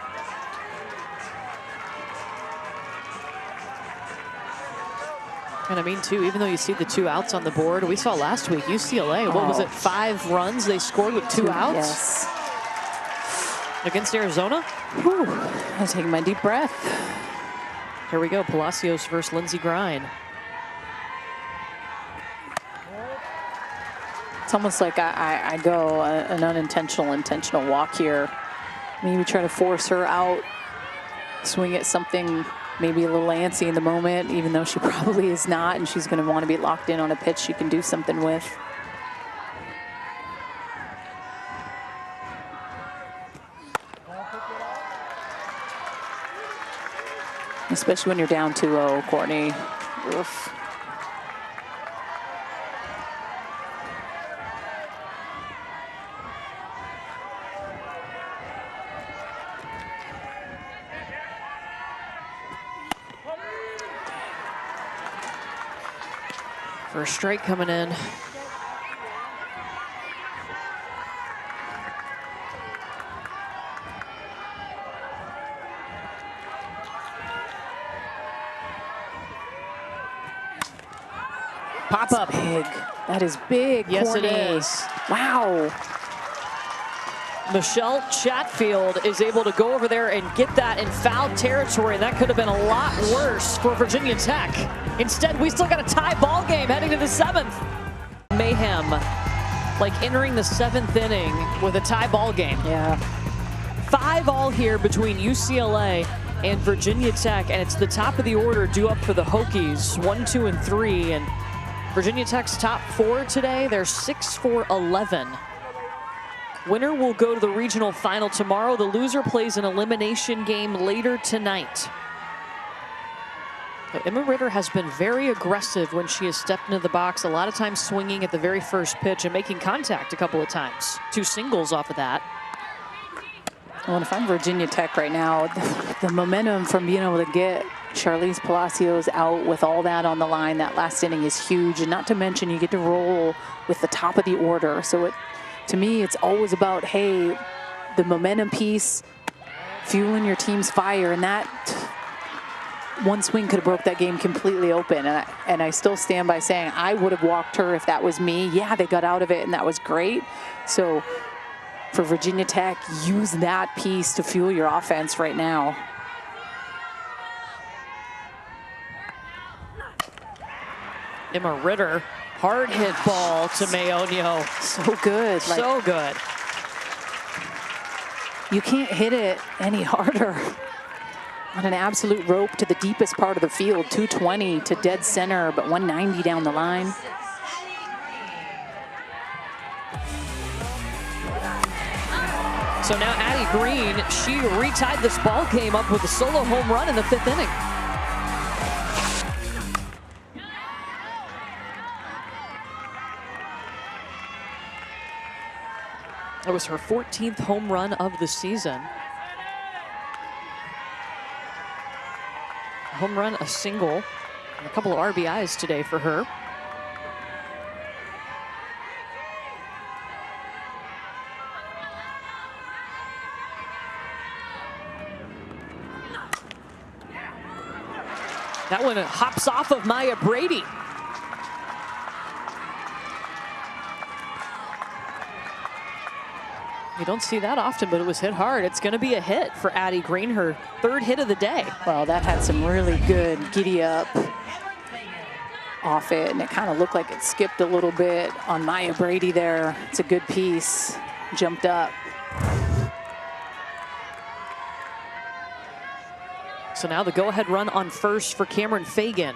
And I mean, too, even though you see the 2 outs on the board, we saw last week, UCLA, what was it, 5 runs they scored with 2 outs? Yes. Against Arizona? Whew. I'm taking my deep breath. Here we go, Palacios versus Lindsey Grind. It's almost like I go an intentional walk here. Maybe try to force her out, swing at something maybe a little antsy in the moment, even though she probably is not, and she's going to want to be locked in on a pitch she can do something with. Especially when you're down 2-0, Courtney. Oof. First strike coming in. Pop up. Big. That is big. Yes, Courtney. it is. Wow. Michelle Chatfield is able to go over there and get that in foul territory. That could have been a lot worse for Virginia Tech. Instead, we still got a tie ball game heading to the 7th. Mayhem, like entering the 7th inning with a tie ball game. Yeah. 5-5 here between UCLA and Virginia Tech, and it's the top of the order due up for the Hokies, 1, 2, and 3. And Virginia Tech's top 4 today, they're 6-4-11. Winner will go to the regional final tomorrow. The loser plays an elimination game later tonight. But Emma Ritter has been very aggressive when she has stepped into the box, a lot of times swinging at the very first pitch and making contact a couple of times. 2 singles off of that. Well, if I'm Virginia Tech right now, the momentum from being able to get Charlize Palacios out with all that on the line, that last inning is huge. And not to mention, you get to roll with the top of the order. So to me, it's always about, hey, the momentum piece, fueling your team's fire, and that one swing could have broke that game completely open. And I still stand by saying I would have walked her if that was me. Yeah, they got out of it, and that was great. So for Virginia Tech, use that piece to fuel your offense right now. Emma Ritter, hard hit ball to Mayonio. So good. So good. You can't hit it any harder. On an absolute rope to the deepest part of the field, 220 to dead center, but 190 down the line. So now Addie Green, she retied this ball game up with a solo home run in the 5th inning. That was her 14th home run of the season. A home run, a single, and a couple of RBIs today for her. That one hops off of Maya Brady. You don't see that often, but it was hit hard. It's going to be a hit for Addie Green, her 3rd hit of the day. Well, that had some really good giddy up off it, and it kind of looked like it skipped a little bit on Maya Brady there. It's a good piece. Jumped up. So now the go-ahead run on first for Cameron Fagan.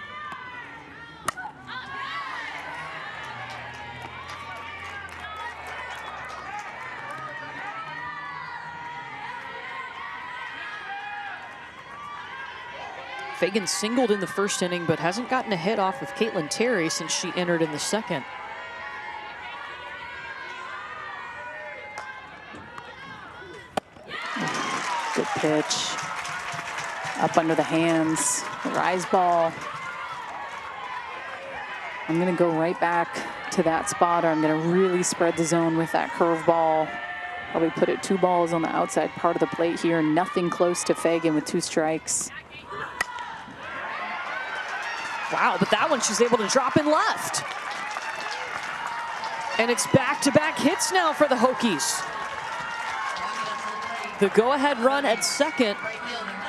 Fagan singled in the 1st inning, but hasn't gotten a hit off of Caitlin Terry since she entered in the 2nd. Good pitch. Up under the hands. The rise ball. I'm going to go right back to that spot, or I'm going to really spread the zone with that curve ball. Probably put it 2 balls on the outside part of the plate here. Nothing close to Fagan with 2 strikes. Wow, but that one she's able to drop in left. And it's back-to-back hits now for the Hokies. The go-ahead run at 2nd,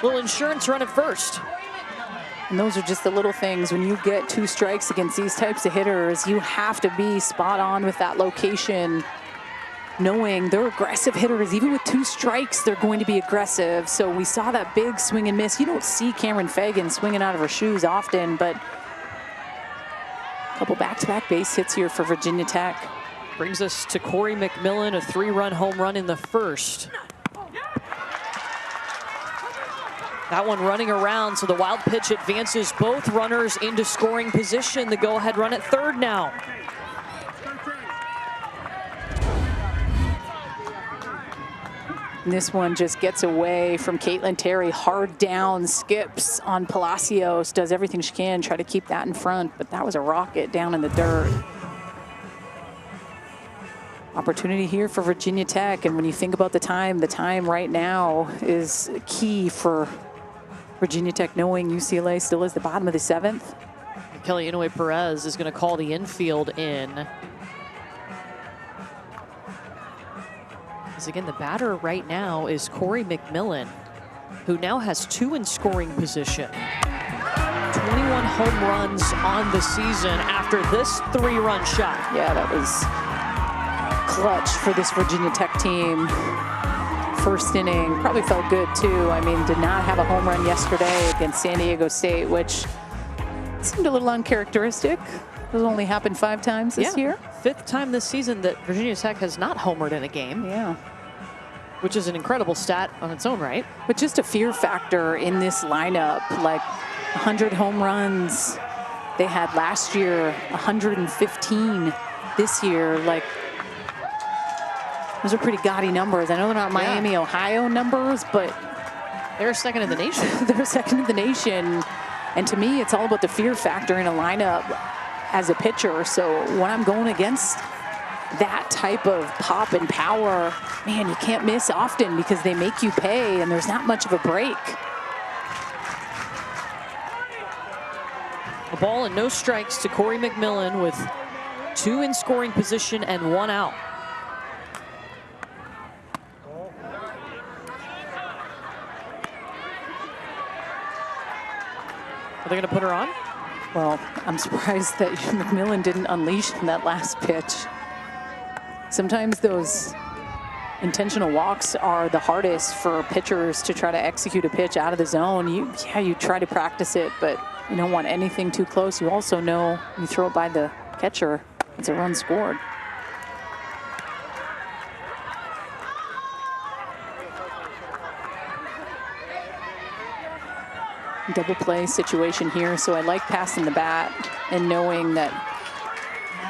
little insurance run at 1st. And those are just the little things. When you get 2 strikes against these types of hitters, you have to be spot on with that location, knowing they're aggressive hitters. Even with 2 strikes, they're going to be aggressive. So we saw that big swing and miss. You don't see Cameron Fagan swinging out of her shoes often, but a couple back-to-back base hits here for Virginia Tech. Brings us to Corey McMillan, a 3-run home run in the 1st. That one running around, so the wild pitch advances both runners into scoring position. The go-ahead run at 3rd now. And this one just gets away from Caitlin Terry, hard down, skips on Palacios, does everything she can, try to keep that in front, but that was a rocket down in the dirt. Opportunity here for Virginia Tech, and when you think about the time right now is key for Virginia Tech, knowing UCLA still is the bottom of the 7th. Kelly Inouye Perez is going to call the infield in. Because again, the batter right now is Corey McMillan, who now has 2 in scoring position. 21 home runs on the season after this 3-run shot. Yeah, that was clutch for this Virginia Tech team. first inning. Probably felt good too. I mean, did not have a home run yesterday against San Diego State, which seemed a little uncharacteristic. It only happened 5 times this year. 5th time this season that Virginia Tech has not homered in a game. Yeah. Which is an incredible stat on its own right. But just a fear factor in this lineup, like 100 home runs they had last year, 115 this year. Like, those are pretty gaudy numbers. I know they're not Miami, Ohio numbers, but they're second in the nation. They're second in the nation. And to me, it's all about the fear factor in a lineup as a pitcher. So when I'm going against that type of pop and power, man, you can't miss often because they make you pay and there's not much of a break. A ball and no strikes to Corey McMillan with 2 in scoring position and 1 out. Are they going to put her on? Well, I'm surprised that McMillan didn't unleash in that last pitch. Sometimes those intentional walks are the hardest for pitchers to try to execute a pitch out of the zone. You try to practice it, but you don't want anything too close. You also know you throw it by the catcher, it's a run scored. Double play situation here, so I like passing the bat and knowing that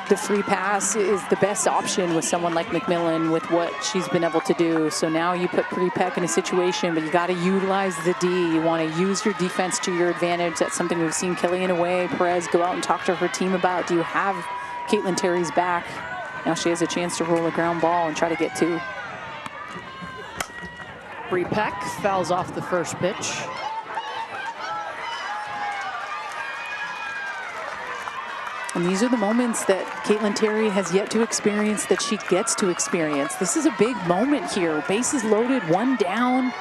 the free pass is the best option with someone like McMillan with what she's been able to do. So now you put Pretty Peck in a situation, but you got to utilize the D. You want to use your defense to your advantage. That's something we've seen Kellyanne Away Perez go out and talk to her team about. Do you have Caitlin Terry's back? Now she has a chance to roll a ground ball and try to get 2. Pretty Peck fouls off the first pitch. And these are the moments that Caitlin Terry has yet to experience that she gets to experience. This is a big moment here. Bases loaded, 1 down.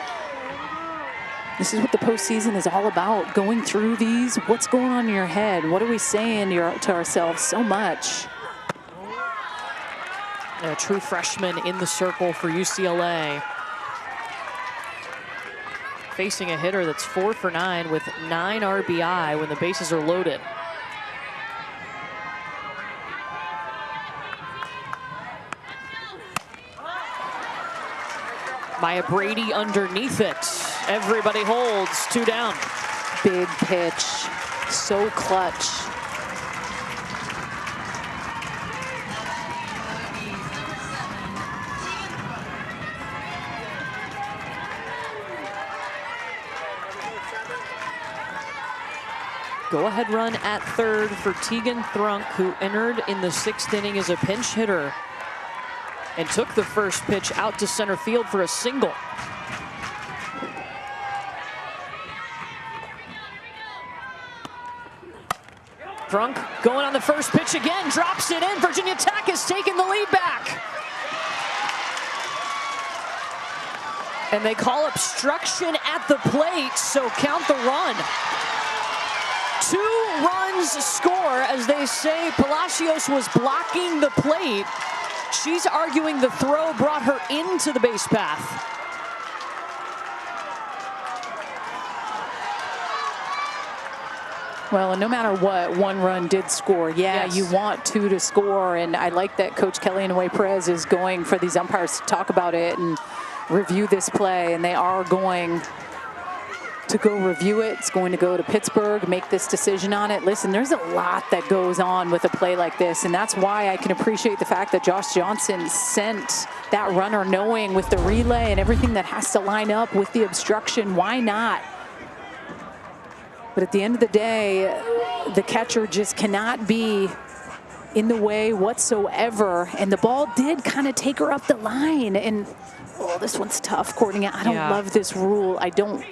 This is what the postseason is all about. Going through these, what's going on in your head? What are we saying to ourselves so much? A true freshman in the circle for UCLA. Facing a hitter that's 4 for 9 with 9 RBI when the bases are loaded. Maya Brady underneath it. Everybody holds, 2 down. Big pitch, so clutch. Go-ahead run at third for Tegan Thrunk, who entered in the 6th inning as a pinch hitter and took the first pitch out to center field for a single. Thrunk going on the first pitch again, drops it in. Virginia Tech has taken the lead back. And they call obstruction at the plate, so count the run. 2 runs score, as they say Palacios was blocking the plate. She's arguing the throw brought her into the base path. Well, and no matter what, 1 run did score. Yeah, yes. You want 2 to score, and I like that Coach Kellyanne Away Perez is going for these umpires to talk about it and review this play, and they are going to go review it. It's going to go to Pittsburgh, make this decision on it. Listen, there's a lot that goes on with a play like this, and that's why I can appreciate the fact that Josh Johnson sent that runner knowing with the relay and everything that has to line up with the obstruction, why not? But at the end of the day, the catcher just cannot be in the way whatsoever, and the ball did kind of take her up the line, and oh, this one's tough, Courtney. I don't love this rule. I don't.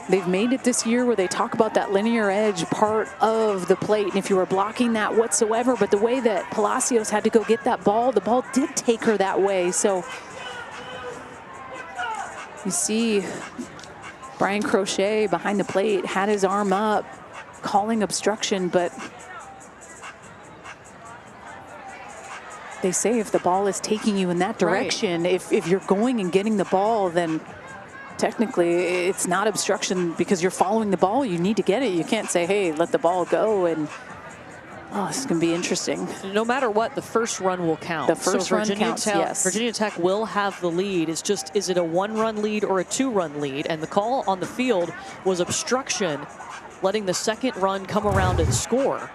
They've made it this year where they talk about that linear edge part of the plate, and if you were blocking that whatsoever, but the way that Palacios had to go get that ball, the ball did take her that way. So you see Brian Crochet behind the plate had his arm up, calling obstruction, but they say if the ball is taking you in that direction, if you're going and getting the ball, then technically it's not obstruction because you're following the ball. You need to get it. You can't say, hey, let the ball go. And oh, this is going to be interesting. No matter what, the first run will count. The first run counts, yes. Virginia Tech will have the lead. It's just, is it a 1-run lead or a 2-run lead? And the call on the field was obstruction, letting the second run come around and score.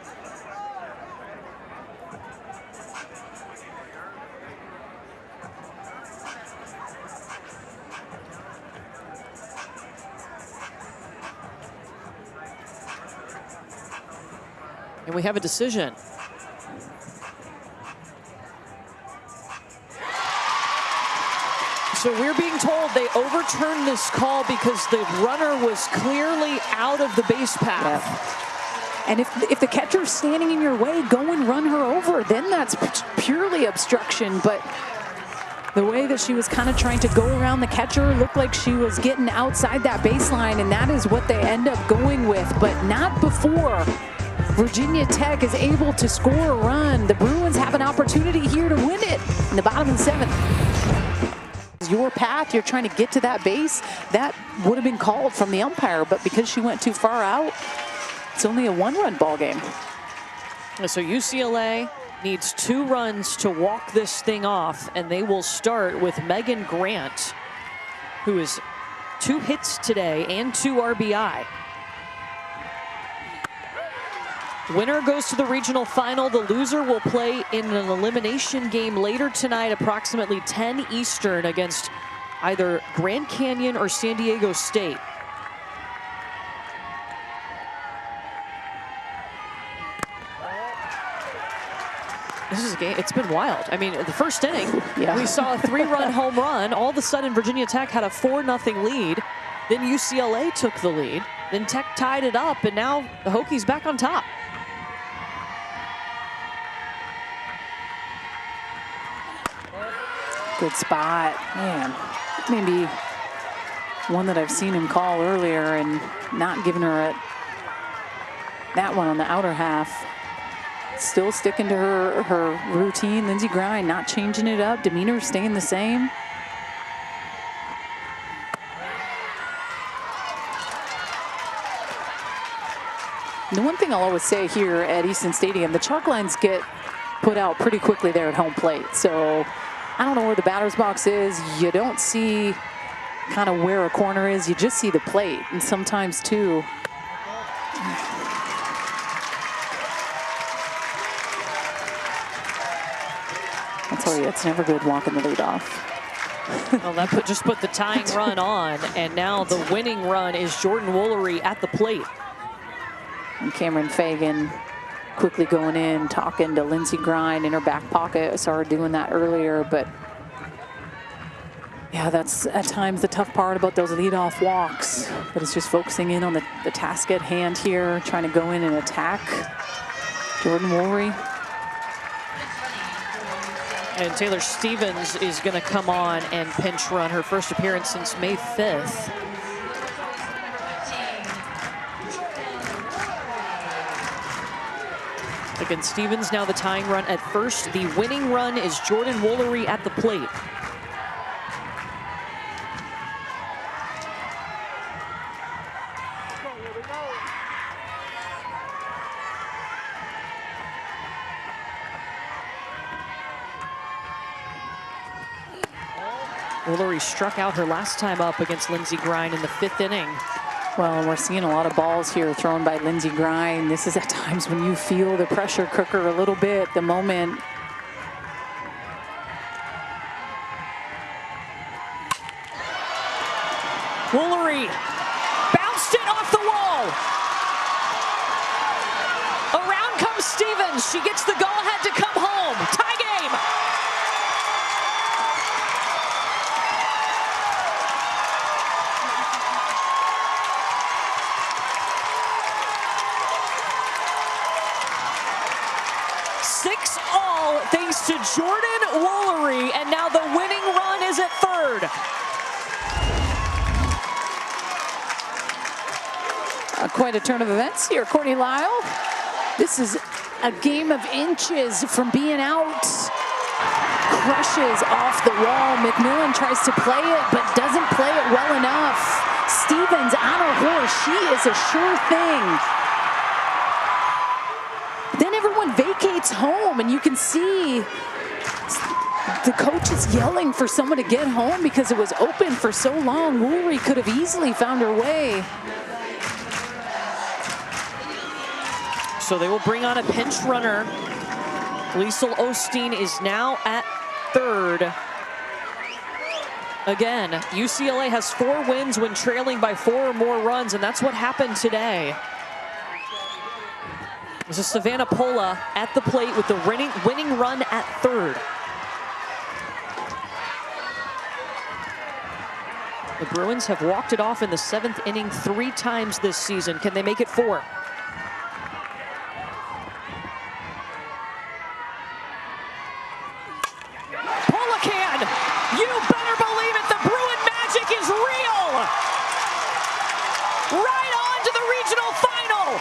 And we have a decision. So we're being told they overturned this call because the runner was clearly out of the base path. Yeah. And if the catcher's standing in your way, go and run her over. Then that's purely obstruction. But the way that she was kind of trying to go around the catcher looked like she was getting outside that baseline, and that is what they end up going with, but not before Virginia Tech is able to score a run. The Bruins have an opportunity here to win it in the bottom of the 7th. Your path, you're trying to get to that base, that would have been called from the umpire, but because she went too far out, it's only a 1-run ball game. So UCLA needs 2 runs to walk this thing off, and they will start with Megan Grant, who is 2 hits today and 2 RBI. Winner goes to the regional final. The loser will play in an elimination game later tonight, approximately 10 Eastern, against either Grand Canyon or San Diego State. This is a game, it's been wild. I mean, the first inning, we saw a 3-run home run. All of a sudden, Virginia Tech had a 4-0 lead. Then UCLA took the lead. Then Tech tied it up, and now the Hokies back on top. Good spot. Man, maybe one that I've seen him call earlier and not giving her that one on the outer half. Still sticking to her routine. Lindsey Grind not changing it up. Demeanor staying the same. The one thing I'll always say here at Easton Stadium, the chalk lines get put out pretty quickly there at home plate. So I don't know where the batter's box is. You don't see kind of where a corner is. You just see the plate. And sometimes too, I'll tell you, it's never good walking the lead off. Well, that just put the tying run on, and now the winning run is Jordan Woolery at the plate. And Cameron Fagan quickly going in, talking to Lindsey Grind in her back pocket. I saw her doing that earlier, but yeah, that's at times the tough part about those leadoff walks. But it's just focusing in on the task at hand here, trying to go in and attack Jordan Woolery. And Taylor Stevens is going to come on and pinch run, her first appearance since May 5th. Again, Stevens now the tying run at first. The winning run is Jordan Woolery at the plate. Woolery struck out her last time up against Lindsey Grind in the 5th inning. Well, we're seeing a lot of balls here thrown by Lindsey Grind. This is at times when you feel the pressure cooker a little bit, the moment. Woolery bounced it off the wall. Around comes Stevens. She gets the go-ahead to come home. Tie game. Thanks to Jordan Woolery, and now the winning run is at third. Quite a turn of events here, Courtney Lyle. This is a game of inches from being out crushes off the wall. McMillan tries to play it, but doesn't play it well enough. Stevens on her horse. She is a sure thing. Then everyone vacates home, and you can see the coach is yelling for someone to get home because it was open for so long. Woolry could have easily found her way. So they will bring on a pinch runner. Liesl Osteen is now at third. Again, UCLA has 4 wins when trailing by 4 or more runs, and that's what happened today. This is Savannah Pola at the plate with the winning run at third. The Bruins have walked it off in the 7th inning 3 times this season. Can they make it 4? Pola can! You better believe it! The Bruin magic is real! Right on to the regional final!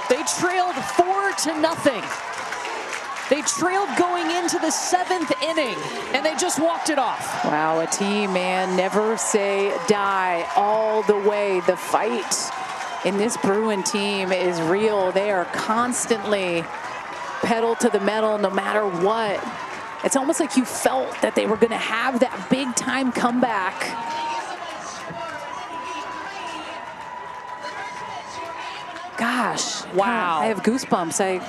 They trailed 4-0. They trailed going into the 7th inning, and they just walked it off. Wow, a team, man, never say die all the way. The fight in this Bruin team is real. They are constantly pedal to the metal no matter what. It's almost like you felt that they were going to have that big time comeback. Gosh, wow. I have goosebumps.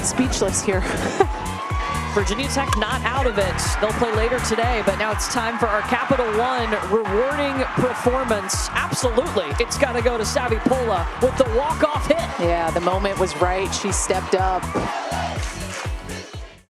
Speechless here. Virginia Tech not out of it. They'll play later today, but now it's time for our Capital One rewarding performance. Absolutely, it's got to go to Savvy Pola with the walk-off hit. Yeah, the moment was right. She stepped up.